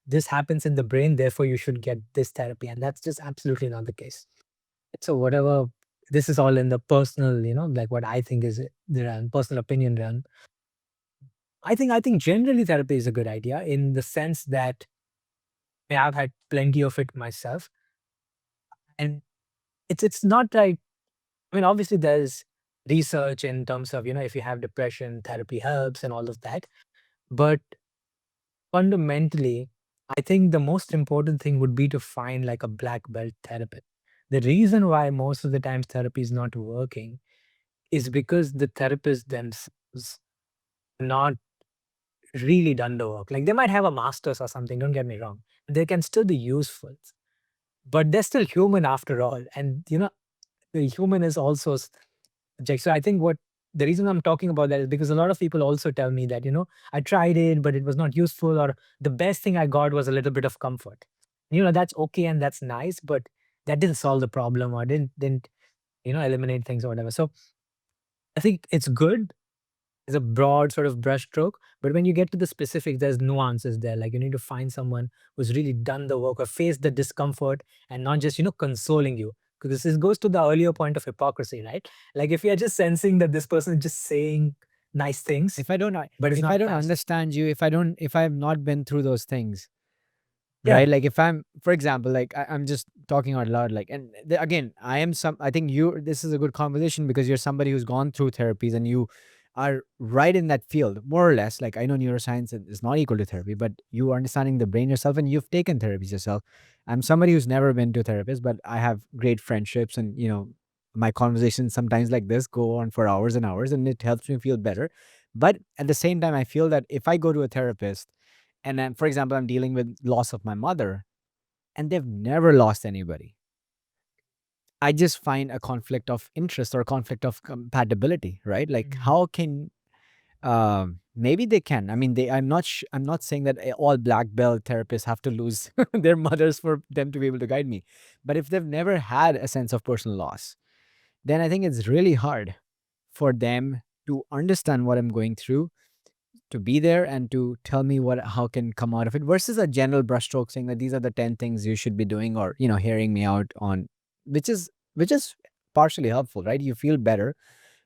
this happens in the brain, therefore you should get this therapy. And that's just absolutely not the case. So whatever, this is all in the personal, like what I think is the realm, personal opinion realm. I think generally therapy is a good idea in the sense that I've had plenty of it myself. And it's not like, I mean, obviously there's research in terms of, if you have depression, therapy helps and all of that. But fundamentally, I think the most important thing would be to find like a black belt therapist. The reason why most of the times therapy is not working is because the therapists themselves not really done the work. Like they might have a master's or something, don't get me wrong. They can still be useful, but they're still human after all. And the human is also subject. So I think what the reason I'm talking about that is because a lot of people also tell me that, I tried it, but it was not useful, or the best thing I got was a little bit of comfort. That's okay and that's nice, but that didn't solve the problem or didn't eliminate things or whatever. So I think it's good. It's a broad sort of brushstroke, but when you get to the specifics, there's nuances there. Like you need to find someone who's really done the work or faced the discomfort and not just, consoling you. Because this goes to the earlier point of hypocrisy, right? Like if you're just sensing that this person is just saying nice things, If I don't, but it's if not I don't fast. understand you, if I've not been through those things, Yeah, right? Like if I'm, for example, like I'm just talking out loud, like, and again, I think this is a good conversation because you're somebody who's gone through therapies and you are right in that field, more or less. Like, I know neuroscience is not equal to therapy, but you are understanding the brain yourself and you've taken therapies yourself. I'm somebody who's never been to a therapist, but I have great friendships, and my conversations sometimes like this go on for hours and hours, and it helps me feel better. But at the same time, I feel that if I go to a therapist, and then, for example, I'm dealing with loss of my mother, and they've never lost anybody, I just find a conflict of interest or conflict of compatibility, right? Like, Mm. how can maybe they can. I mean, I'm not saying that all black belt therapists have to lose their mothers for them to be able to guide me. But if they've never had a sense of personal loss, then I think it's really hard for them to understand what I'm going through, to be there and to tell me what how can come out of it, versus a general brushstroke saying that these are the 10 things you should be doing, or hearing me out on, which is partially helpful, right? You feel better,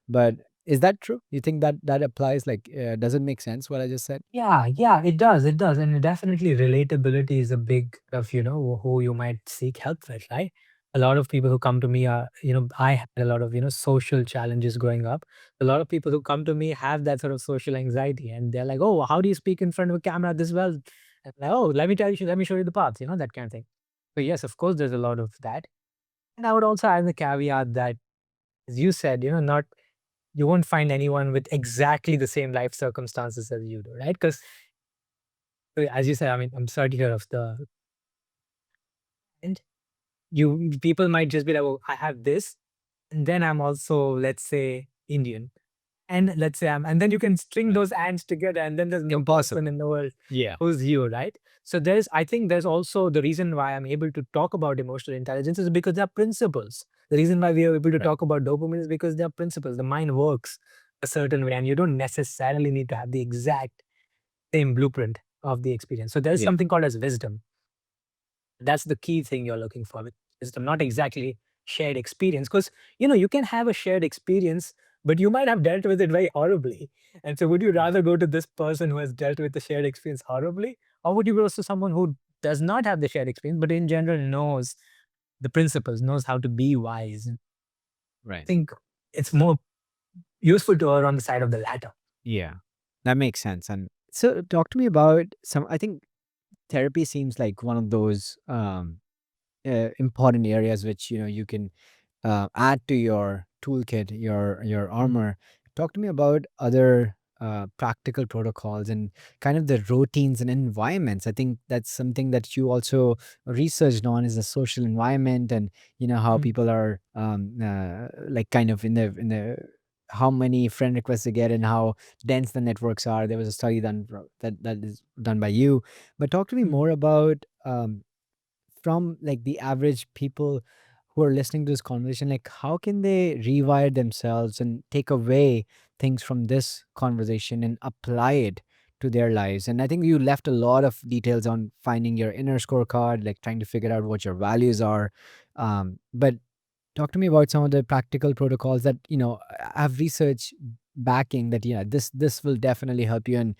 but is that true? You think that that applies? Like, does it make sense what I just said? Yeah, yeah, it does. It does. And definitely relatability is a big of, who you might seek help with, right? A lot of people who come to me are, I had a lot of, social challenges growing up. A lot of people who come to me have that sort of social anxiety and they're like, oh, how do you speak in front of a camera this well? And like, oh, let me tell you, let me show you the path, that kind of thing. So yes, of course, there's a lot of that. And I would also add the caveat that, as you said, not you won't find anyone with exactly the same life circumstances as you do, right? Because as you said, I mean, I'm sorry to hear of the and you people might just be like, "Oh, I have this, and then I'm also, let's say, Indian." And let's say and then you can string Right. those ants together, and then there's no person Impossible. in the world Yeah. who's you, right? So I think there's also the reason why I'm able to talk about emotional intelligence is because there are principles. The reason why we are able to Right. talk about dopamine is because there are principles. The mind works a certain way, and you don't necessarily need to have the exact same blueprint of the experience. So there's Yeah. something called as wisdom. That's the key thing you're looking for with wisdom, not exactly shared experience. Because you can have a shared experience, but you might have dealt with it very horribly. And so, would you Right. rather go to this person who has dealt with the shared experience horribly, or would you go to someone who does not have the shared experience, but in general knows the principles, knows how to be wise? I Right. think it's more useful to err on the side of the latter. Yeah. That makes sense. And so, talk to me about I think therapy seems like one of those important areas which you can add to your toolkit, your Mm, armor. Talk to me about other practical protocols and kind of the routines and environments. I think that's something that you also researched on, is the social environment, and how mm, people are like kind of in the how many friend requests they get and how dense the networks are. There was a study that is done by you, but talk to me mm. more about from like the average people who are listening to this conversation, like how can they rewire themselves and take away things from this conversation and apply it to their lives? And I think you left a lot of details on finding your inner scorecard, like trying to figure out what your values are. But talk to me about some of the practical protocols that have research backing that this will definitely help you, and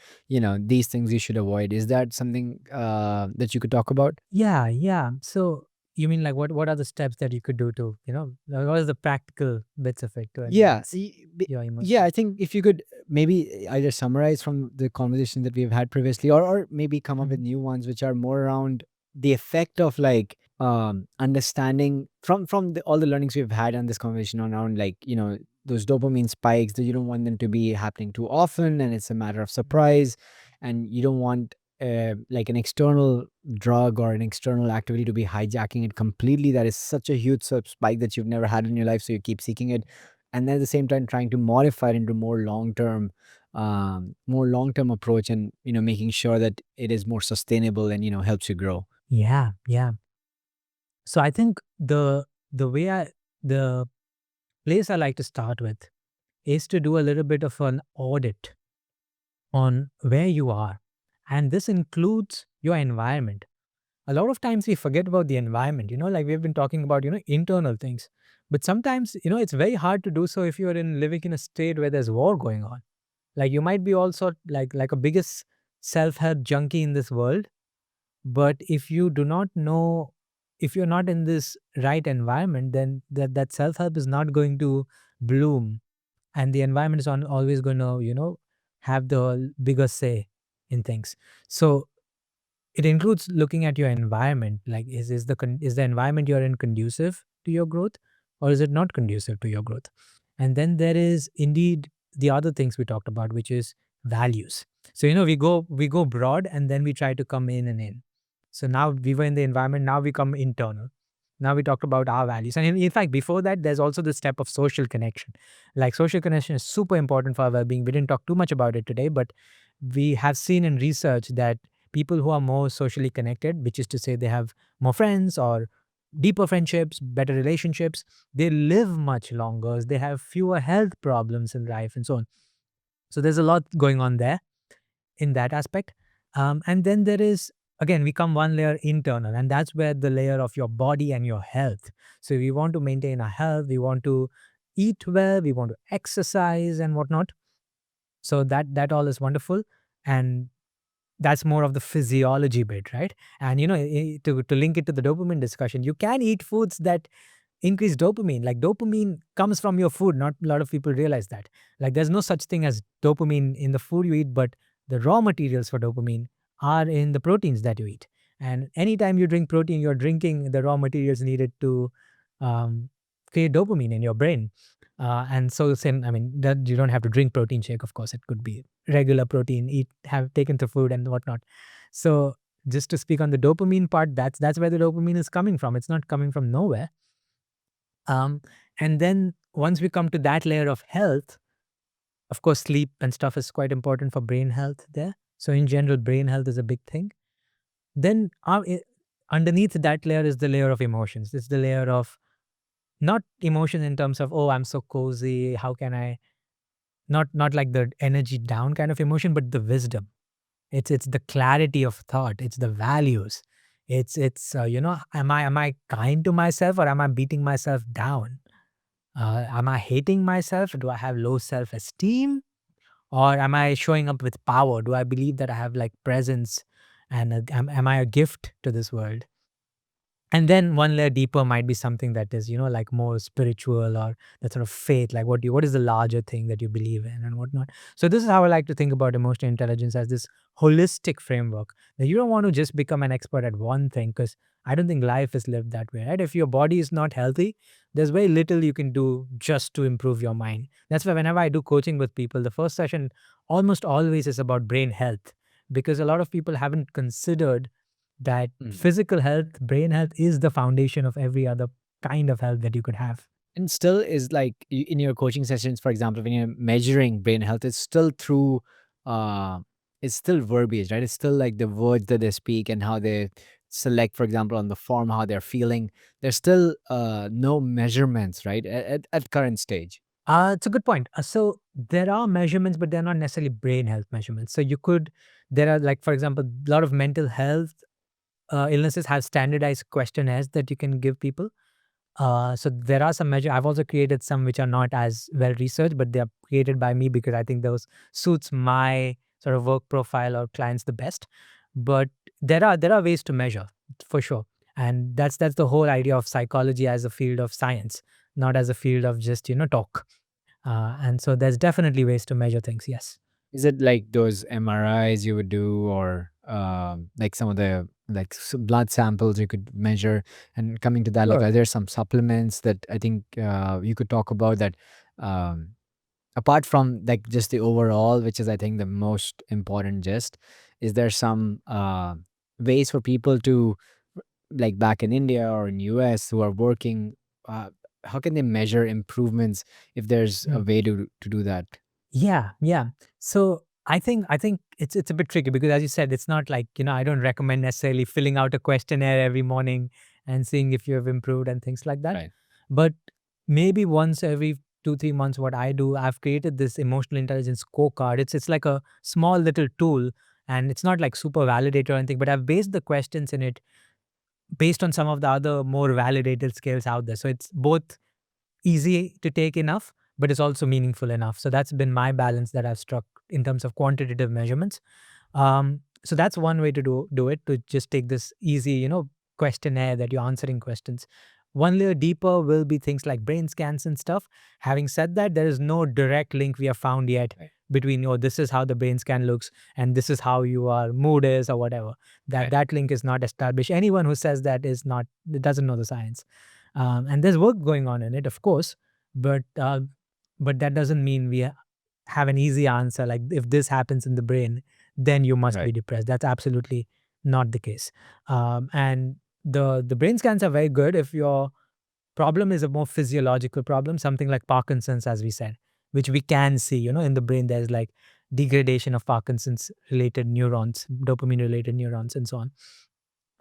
these things you should avoid. Is that something that you could talk about? Yeah, yeah. So you mean like what are the steps that you could do to, like, what is the practical bits of it to Yeah, enhance your yeah. emotional? I think if you could maybe either summarize from the conversation that we've had previously, or maybe come up with Mhm, new ones which are more around the effect of like understanding from all the learnings we've had on this conversation on around, like those dopamine spikes, that you don't want them to be happening too often, and it's a matter of mhm. surprise, and you don't want like an external drug or an external activity to be hijacking it completely. That is such a huge spike that you've never had in your life, so you keep seeking it, and then at the same time trying to modify it into more long term approach, and making sure that it is more sustainable and helps you grow. Yeah, yeah. So I think the way I the place I like to start with is to do a little bit of an audit on where you are. And this includes your environment. A lot of times we forget about the environment, like we've been talking about, internal things. But sometimes, it's very hard to do so if you're living in a state where there's war going on. Like you might be also like a biggest self-help junkie in this world, but if you do not know, if you're not in this right environment, then that self-help is not going to bloom and the environment is always going to, have the bigger say in things. So it includes looking at your environment. Like, is the environment you're in conducive to your growth, or is it not conducive to your growth? And then there is indeed the other things we talked about, which is values. So we go broad, and then we try to come in and in. So now we were in the environment, now we come internal. Now we talked about our values. And in fact, before that, there's also the step of social connection. Like, social connection is super important for our well-being. We didn't talk too much about it today, but we have seen in research that people who are more socially connected, which is to say they have more friends or deeper friendships, better relationships, they live much longer, they have fewer health problems in life, and so on. So there's a lot going on there in that aspect. And then there is, again, we come one layer internal, and that's where the layer of your body and your health. So we want to maintain our health, we want to eat well, we want to exercise and whatnot. So that all is wonderful. And that's more of the physiology bit, right? And to link it to the dopamine discussion, you can eat foods that increase dopamine. Like, dopamine comes from your food. Not a lot of people realize that. Like, there's no such thing as dopamine in the food you eat, but the raw materials for dopamine are in the proteins that you eat. And anytime you drink protein, you're drinking the raw materials needed to um, create dopamine in your brain. And so, same, I mean, that you don't have to drink protein shake. Of course, it could be regular protein, eat, have taken to food and whatnot. So, just to speak on the dopamine part, that's where the dopamine is coming from. It's not coming from nowhere. um, and then once we come to that layer of health, of course, sleep and stuff is quite important for brain health there. So in general, brain health is a big thing. Then underneath that layer is the layer of emotions. It's the layer of not emotion in terms of, oh, I'm so cozy. How can I not like the energy down kind of emotion, but the wisdom. It's the clarity of thought. It's the values. It's am I kind to myself, or am I beating myself down? Am I hating myself? Do I have low self esteem? Or am I showing up with power? Do I believe that I have like presence, and am I a gift to this world? And then one layer deeper might be something that is, like more spiritual, or that sort of faith, like what is the larger thing that you believe in and whatnot. So this is how I like to think about emotional intelligence, as this holistic framework, that you don't want to just become an expert at one thing, because I don't think life is lived that way, right? If your body is not healthy, there's very little you can do just to improve your mind. That's why whenever I do coaching with people, the first session almost always is about brain health, because a lot of people haven't considered that Mm. physical health, brain health is the foundation of every other kind of health that you could have. And still is like in your coaching sessions, for example, when you're measuring brain health, it's still through, uh, it's still verbiage, right? It's still like the words that they speak and how they select, for example, on the form, how they're feeling. There's still no measurements, right? At current stage. It's a good point. So there are measurements, but they're not necessarily brain health measurements. So there are, like, for example, a lot of mental health illnesses have standardized questionnaires that you can give people. So there are some measure. I've also created some which are not as well researched, but they are created by me because I think those suits my sort of work profile or clients the best. But there are ways to measure for sure, and that's the whole idea of psychology as a field of science, not as a field of just talk. And so there's definitely ways to measure things. Yes. Is it like those MRIs you would do, or like some of the like blood samples you could measure? And coming to that, like, Sure. are there some supplements that I think you could talk about that, um, apart from like just the overall, which is I think the most important? Just is there some ways for people to, like back in India or in US, who are working? Uh, how can they measure improvements if there's a way to do that? Yeah, yeah. So I think it's a bit tricky, because as you said, it's not like, I don't recommend necessarily filling out a questionnaire every morning and seeing if you have improved and things like that. Right. But maybe once every 2, 3 months, what I do, I've created this emotional intelligence scorecard. It's like a small little tool, and it's not like super validated or anything, but I've based the questions in it based on some of the other more validated scales out there. So it's both easy to take enough, but it's also meaningful enough. So that's been my balance that I've struck in terms of quantitative measurements. So that's one way to do it, to just take this easy, questionnaire that you're answering questions. One layer deeper will be things like brain scans and stuff. Having said that, there is no direct link we have found yet Right. between, oh, this is how the brain scan looks and this is how your mood is or whatever. That Right. that link is not established. Anyone who says that is not, doesn't know the science. And there's work going on in it, of course, but that doesn't mean we have an easy answer. Like if this happens in the brain, then you must be Right. depressed. That's absolutely not the case. And the brain scans are very good if your problem is a more physiological problem, something like Parkinson's, as we said, which we can see, in the brain. There's like degradation of Parkinson's related neurons, dopamine related neurons, and so on.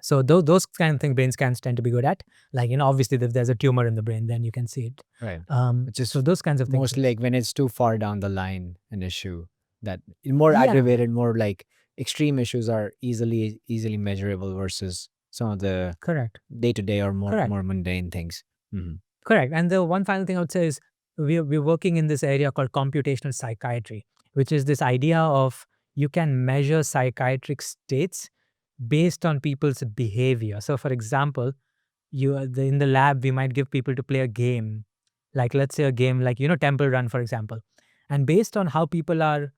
So those kind of things brain scans tend to be good at. Like, obviously if there's a tumor in the brain, then you can see it. Right. Which So is those kinds of things, mostly yes. like when it's too far down the line, an issue that more Yeah, aggravated, more like extreme issues are easily measurable versus some of the correct. day to day or Correct. more mundane things. Correct. And the one final thing I would say is we're working in this area called computational psychiatry, which is this idea of you can measure psychiatric states based on people's behavior. So, for example, in the lab we might give people to play a game, like let's say a game like Temple Run, for example, and based on how people are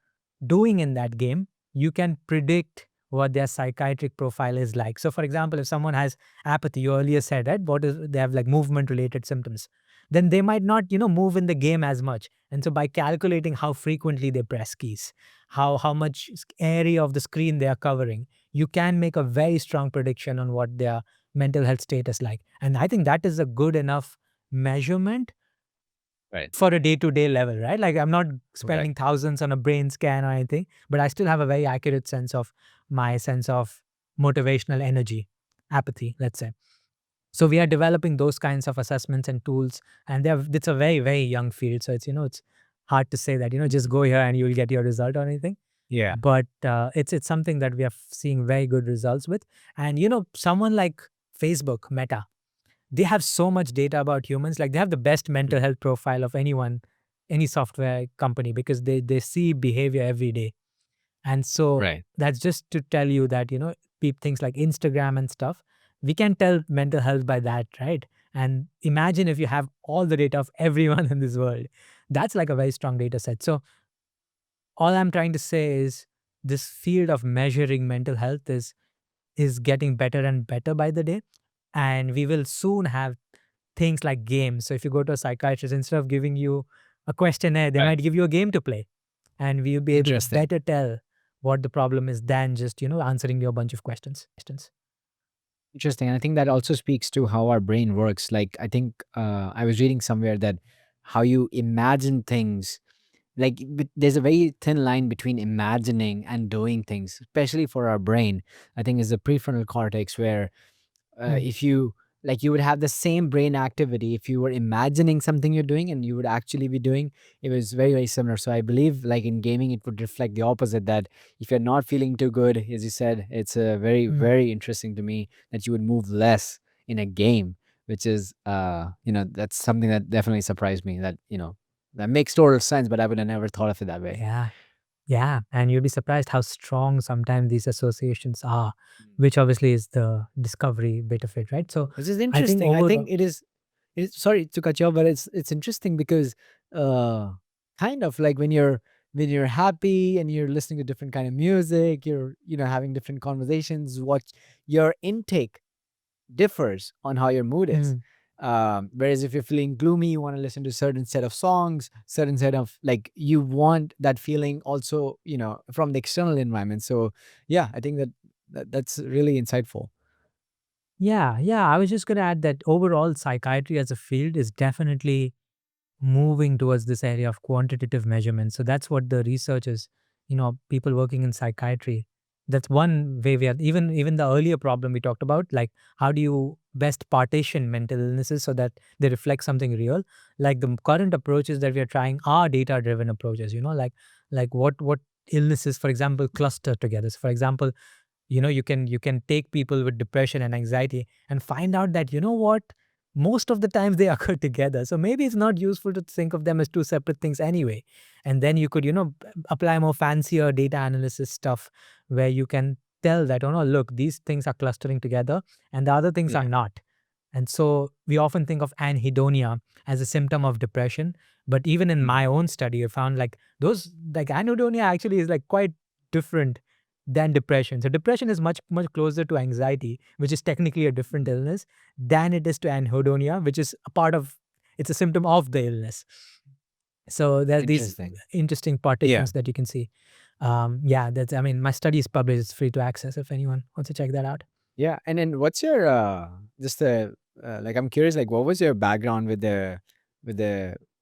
doing in that game, you can predict what their psychiatric profile is like. So, for example, if someone has apathy, you earlier said, right, what is they have like movement related symptoms, then they might not move in the game as much. And so by calculating how frequently they press keys, how much area of the screen they are covering, you can make a very strong prediction on what their mental health state is like. And I think that is a good enough measurement Right. for a day-to-day level, right? Like I'm not Correct. spending thousands on a brain scan or anything, but I still have a very accurate sense of my sense of motivational energy, apathy, let's say. So we are developing those kinds of assessments and tools, and it's a very, very young field. So it's hard to say that just go here and you'll get your result or anything. Yeah. But it's something that we are seeing very good results with. And someone like Facebook, Meta, they have so much data about humans. Like they have the best mental health profile of anyone, any software company, because they see behavior every day. And so Right. that's just to tell you that things like Instagram and stuff, we can tell mental health by that, right? And imagine if you have all the data of everyone in this world. That's like a very strong data set. So all I'm trying to say is this field of measuring mental health is getting better and better by the day. And we will soon have things like games. So if you go to a psychiatrist, instead of giving you a questionnaire, they Right. might give you a game to play. And we'll be able to Interesting. better tell what the problem is than just, answering you a bunch of questions. Interesting. And I think that also speaks to how our brain works. Like, I think I was reading somewhere that how you imagine things, like, there's a very thin line between imagining and doing things, especially for our brain. I think is the prefrontal cortex, where Mm. if you like, you would have the same brain activity if you were imagining something you're doing and you would actually be doing it. Was very, very similar. So I believe, like, in gaming it would reflect the opposite, that if you're not feeling too good, as you said, it's very, Mm. very interesting to me that you would move less in a game, which is that's something that definitely surprised me, that that makes total sense, but I would have never thought of it that way. Yeah. Yeah. And you'll be surprised how strong sometimes these associations are, Mm. which obviously is the discovery bit of it, right? So Which is I think interesting. I think overall, it's sorry to cut you off, but it's interesting because uh kind of like when you're happy and you're listening to different kind of music, you're having different conversations, what your intake differs on how your mood is. mm, Whereas if you're feeling gloomy, you want to listen to certain set of songs, certain set of, like, you want that feeling also, from the external environment. So yeah, I think that's really insightful. yeah, yeah. I was just going to add that overall psychiatry as a field is definitely moving towards this area of quantitative measurement. So that's what the research is, people working in psychiatry. That's one way we are, even the earlier problem we talked about, like how do you best partition mental illnesses so that they reflect something real? Like the current approaches that we are trying are data driven approaches, like what illnesses, for example, cluster together. So for example, you can take people with depression and anxiety and find out that what most of the times they occur together. So maybe it's not useful to think of them as two separate things anyway. And then you could apply more fancier data analysis stuff where you can tell that, oh no, look, these things are clustering together and the other things are Yeah. not. And so we often think of anhedonia as a symptom of depression. But even in Mm. my own study, I found like those, like anhedonia actually is like quite different than depression. So depression is much, much closer to anxiety, which is technically a different Mm. illness, than it is to anhedonia, which is a part of, it's a symptom of the illness. So there's these Interesting. interesting Yeah. partitions that you can see. Yeah, that's, I mean, my study is published, it's free to access if anyone wants to check that out. Yeah, and then what's your just like I'm curious, like what was your background with the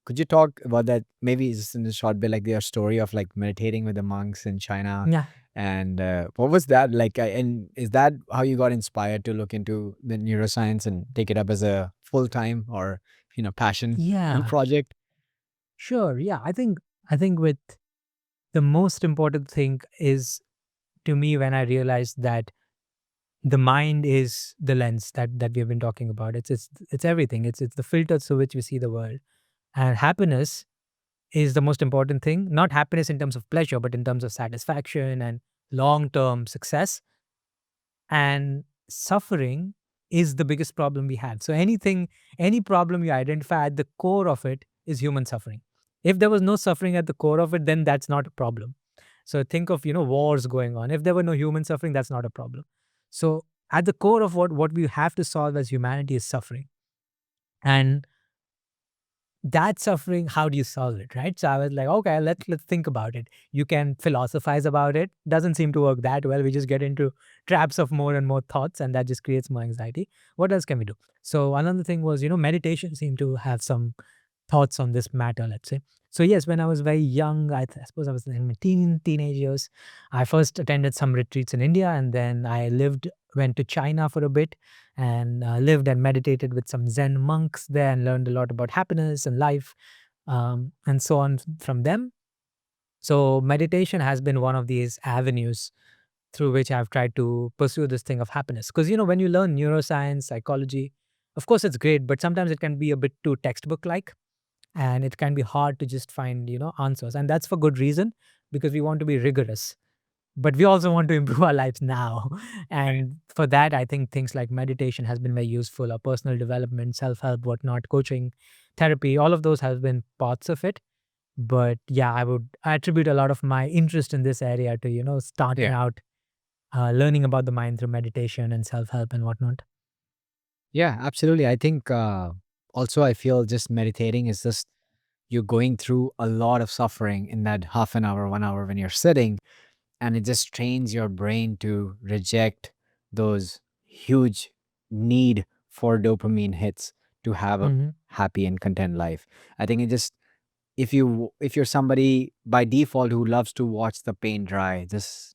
could you talk about that maybe just in a short bit, like your story of like meditating with the monks in China, Yeah. and what was that like? And is that how you got inspired to look into the neuroscience and take it up as a full time or passion Yeah. project? Sure. Yeah. I think with the most important thing is to me when I realized that the mind is the lens that we've been talking about. It's everything. It's the filter through which we see the world. And happiness is the most important thing. Not happiness in terms of pleasure, but in terms of satisfaction and long-term success. And suffering is the biggest problem we have. So any problem you identify at the core of it is human suffering. If there was no suffering at the core of it, then that's not a problem. So think of, wars going on. If there were no human suffering, that's not a problem. So at the core of what we have to solve as humanity is suffering. And that suffering, how do you solve it, right? So I was like, okay, let's think about it. You can philosophize about it. Doesn't seem to work that well. We just get into traps of more and more thoughts, and that just creates more anxiety. What else can we do? So another thing was, meditation seemed to have some thoughts on this matter, let's say. So yes, when I was very young, I suppose I was in my teenage years, I first attended some retreats in India, and then went to China for a bit, and lived and meditated with some Zen monks there, and learned a lot about happiness and life, and so on from them. So meditation has been one of these avenues through which I've tried to pursue this thing of happiness. Because when you learn neuroscience, psychology, of course it's great, but sometimes it can be a bit too textbook like, and it can be hard to just find answers, and that's for good reason, because we want to be rigorous, but we also want to improve our lives now. Right. And for that, I think things like meditation has been very useful, or personal development, self-help, whatnot, coaching, therapy, all of those have been parts of it. But yeah, I would attribute a lot of my interest in this area to starting Yeah. out learning about the mind through meditation and self-help and whatnot. Yeah, absolutely. I think also I feel just meditating is just you're going through a lot of suffering in that half an hour, 1 hour when you're sitting, and it just trains your brain to reject those huge need for dopamine hits to have a Hmm. happy and content life. I think it just if you're somebody by default who loves to watch the paint dry, just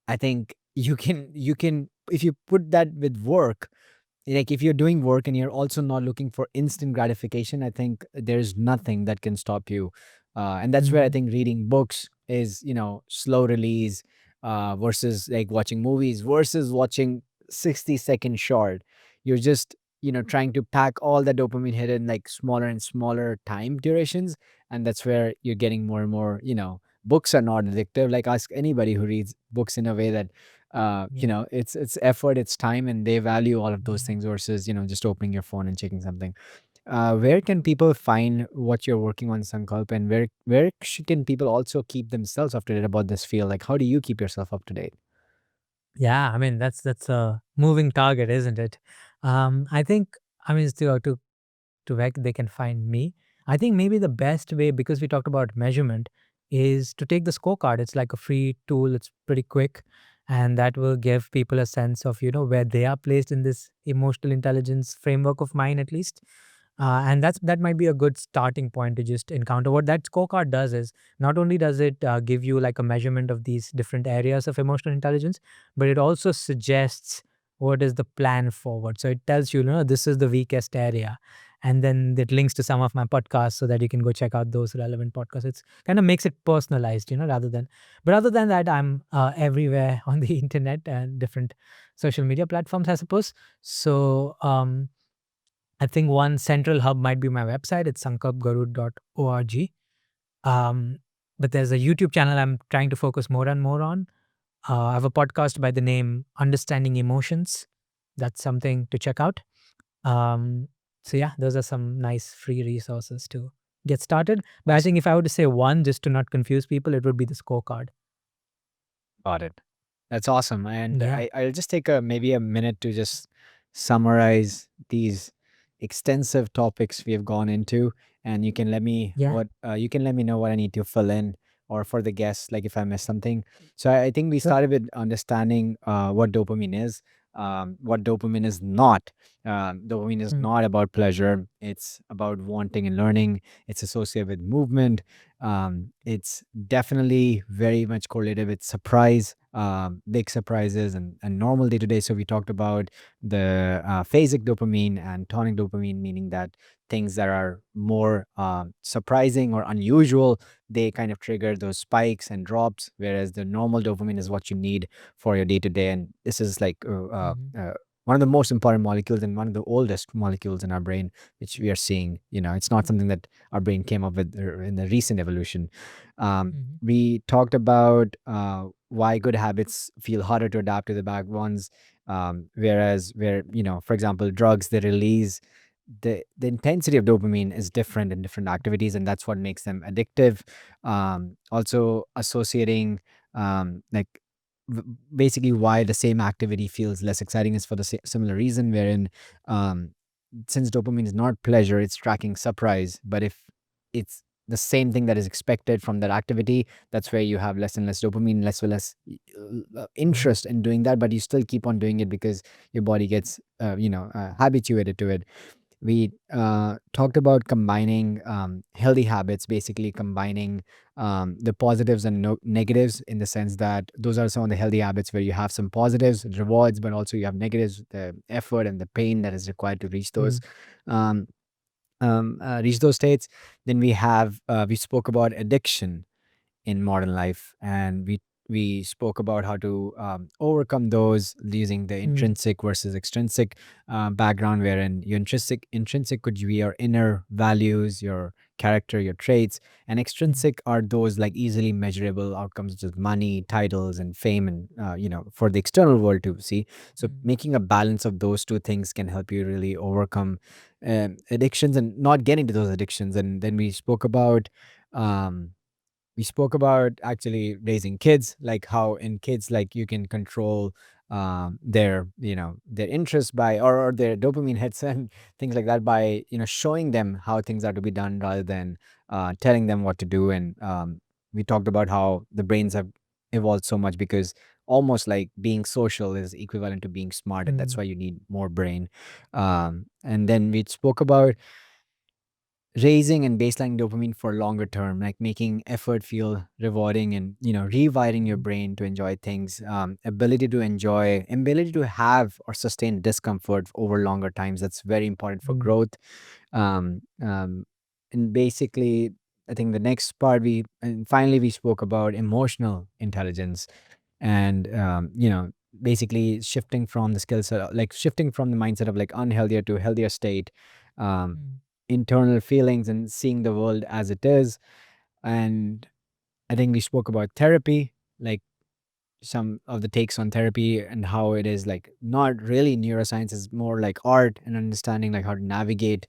I think you can if you put that with work, like if you're doing work and you're also not looking for instant gratification, I think there's nothing that can stop you. And that's where I Hmm. think reading books is slow release versus like watching movies versus watching 60-second short. You're just trying to pack all the dopamine hit in like smaller and smaller time durations, and that's where you're getting more and more. Books are not addictive. Like ask anybody who reads books in a way that Yeah. it's effort, it's time, and they value all of those Yeah. things versus just opening your phone and checking something. Where can people find what you're working on, Sankalp, and can people also keep themselves up to date about this field? Like, how do you keep yourself up to date? Yeah, I mean that's a moving target, isn't it? I think, I mean, to where they can find me. I think maybe the best way, because we talked about measurement, is to take the scorecard. It's like a free tool. It's pretty quick, and that will give people a sense of where they are placed in this emotional intelligence framework of mine, at least. And that might be a good starting point to just encounter. What that scorecard does is not only does it give you like a measurement of these different areas of emotional intelligence, but it also suggests what is the plan forward. So it tells you, this is the weakest area, and then it links to some of my podcasts so that you can go check out those relevant podcasts. It's kind of makes it personalized, but other than that, I'm everywhere on the internet and different social media platforms, I suppose. So I think one central hub might be my website. It's sankalpgarud.org. Um, but there's a YouTube channel I'm trying to focus more and more on. I have a podcast by the name Understanding Emotions. That's something to check out. Um, so yeah, those are some nice free resources to get started. But I Awesome. think if I were to say one, just to not confuse people, it would be the scorecard. Got it. That's awesome. And Yeah, I'll just take maybe a minute to just summarize these extensive topics we have gone into, and yeah, you can let me know what I need to fill in, or for the guests, like if I missed something. So I think we sure. started with understanding what dopamine is, what dopamine is not. Dopamine is Mm, not about pleasure. It's about wanting and learning. It's associated with movement. It's definitely very much correlated with surprise, big surprises, and normal day to day. So we talked about the phasic dopamine and tonic dopamine, meaning that things that are more surprising or unusual, they kind of trigger those spikes and drops, whereas the normal dopamine is what you need for your day to day. And this is like mhm, one of the most important molecules and one of the oldest molecules in our brain, which we are seeing. It's not something that our brain came up with in the recent evolution. mhm, We talked about why good habits feel harder to adapt to the bad ones, whereas for example, drugs, they release the intensity of dopamine is different in different activities, and that's what makes them addictive. Also associating like v- basically why the same activity feels less exciting is for the similar reason, wherein um, since dopamine is not pleasure, it's tracking surprise. But if it's the same thing that is expected from that activity, that's where you have less and less dopamine, less and less mhm, interest in doing that, but you still keep on doing it because your body gets habituated to it. We talked about combining healthy habits, basically combining the positives and negatives, in the sense that those are some of the healthy habits where you have some positives, rewards, but also you have negatives, the effort and the pain that is required to mm, um, reach those states. Then we spoke about addiction in modern life, and we spoke about how to overcome those using the mm, intrinsic versus extrinsic background, wherein your intrinsic could be your inner values, your character, your traits, and mm, extrinsic are those like easily measurable outcomes such as money, titles, and fame, and for the external world to see. So mm, making a balance of those two things can help you really overcome addictions and not get into those addictions. And then um, we spoke about actually raising kids, like how in kids, like you can control their interests by, or their dopamine hits and things like that, by showing them how things are to be done rather than telling them what to do. And we talked about how the brains have evolved so much because almost like being social is equivalent to being smart, and that's mm, why you need more brain. And then we spoke about raising and baseline dopamine for longer term, like making effort feel rewarding, and rewiring your mm, brain to enjoy things, ability to have or sustain discomfort over longer times. That's very important for mm, growth. um, um, and basically, I think the next part, and finally we spoke about emotional intelligence, and basically shifting from the skill set, like shifting from the mindset of like unhealthier to healthier state, um, mm, internal feelings and seeing the world as it is. And I think we spoke about therapy, like some of the takes on therapy and how it is like not really neuroscience, is more like art and understanding like how to navigate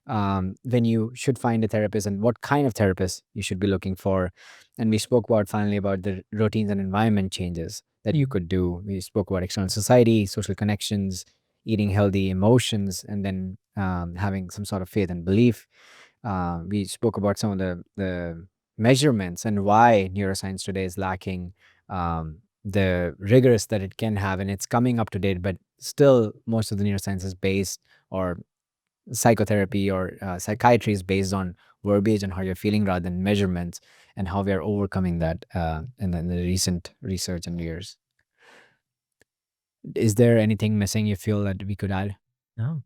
when you should find a therapist and what kind of therapist you should be looking for. And we spoke about finally about the routines and environment changes that you mm, could do. We spoke about external society, social connections, eating healthy, emotions, and then having some sort of faith and belief. We spoke about some of the measurements and why neuroscience today is lacking the rigorous that it can have, and it's coming up to date, but still most of the neuroscience is based, or psychotherapy or psychiatry is based on verbiage and how you're feeling rather than measurements, and how we are overcoming that in the recent research and years. Is there anything missing you feel that we could add? no,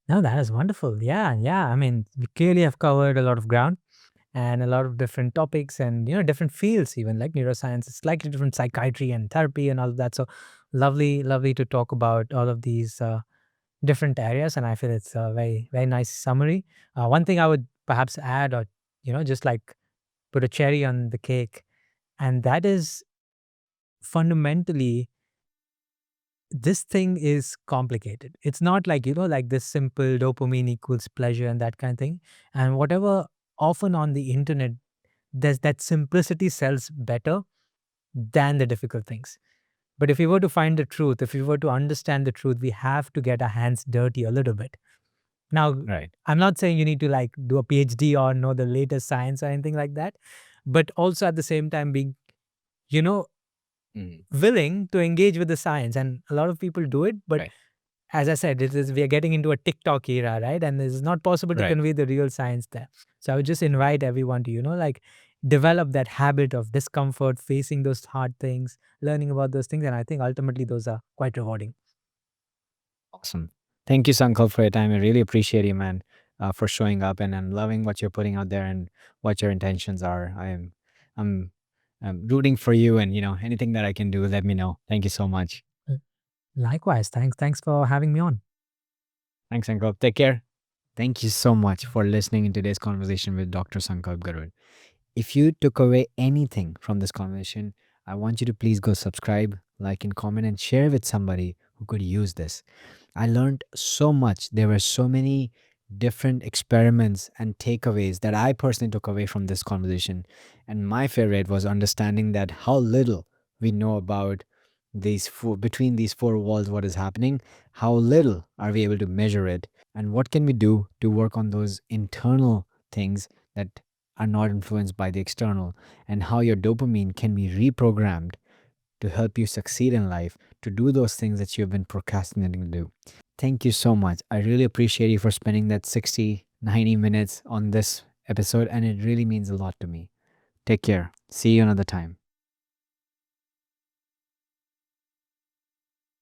no, that is wonderful. Yeah, yeah. I mean, we clearly have covered a lot of ground and a lot of different topics and different fields, even like neuroscience. It's slightly different psychiatry and therapy and all of that. So lovely, lovely to talk about all of these different areas. And I feel it's a very, very nice summary. One thing I would perhaps add, or just like put a cherry on the cake, and that is fundamentally this thing is complicated. It's not like, like this simple dopamine equals pleasure and that kind of thing. And whatever, often on the internet, there's that simplicity sells better than the difficult things. But if we were to find the truth, if we were to understand the truth, we have to get our hands dirty a little bit. Now, Right. I'm not saying you need to like do a PhD or know the latest science or anything like that, but also at the same time being, you know, Mhm. willing to engage with the science. And a lot of people do it, but Right. as I said, it is we are getting into a TikTok era, right? And it's not possible to Right. convey the real science there. So I would just invite everyone to, like develop that habit of discomfort, facing those hard things, learning about those things. And I think ultimately those are quite rewarding. Awesome. Thank you, Sankalp, for your time. I really appreciate you, man, for showing up, and I'm loving what you're putting out there and what your intentions are. I'm, I'm rooting for you, and anything that I can do, let me know. Thank you so much. Likewise. Thanks for having me on. Thanks, Sankalp. Take care. Thank you so much for listening in today's conversation with Dr. Sankalp Garud. If you took away anything from this conversation, I want you to please go subscribe, like, and comment, and share with somebody who could use this. I learned so much. There were so many different experiments and takeaways that I personally took away from this conversation. And my favorite was understanding that how little we know about between these four walls, what is happening, how little are we able to measure it, and what can we do to work on those internal things that are not influenced by the external, and how your dopamine can be reprogrammed to help you succeed in life, to do those things that you've been procrastinating to do. Thank you so much. I really appreciate you for spending that 60, 90 minutes on this episode, and it really means a lot to me. Take care. See you another time.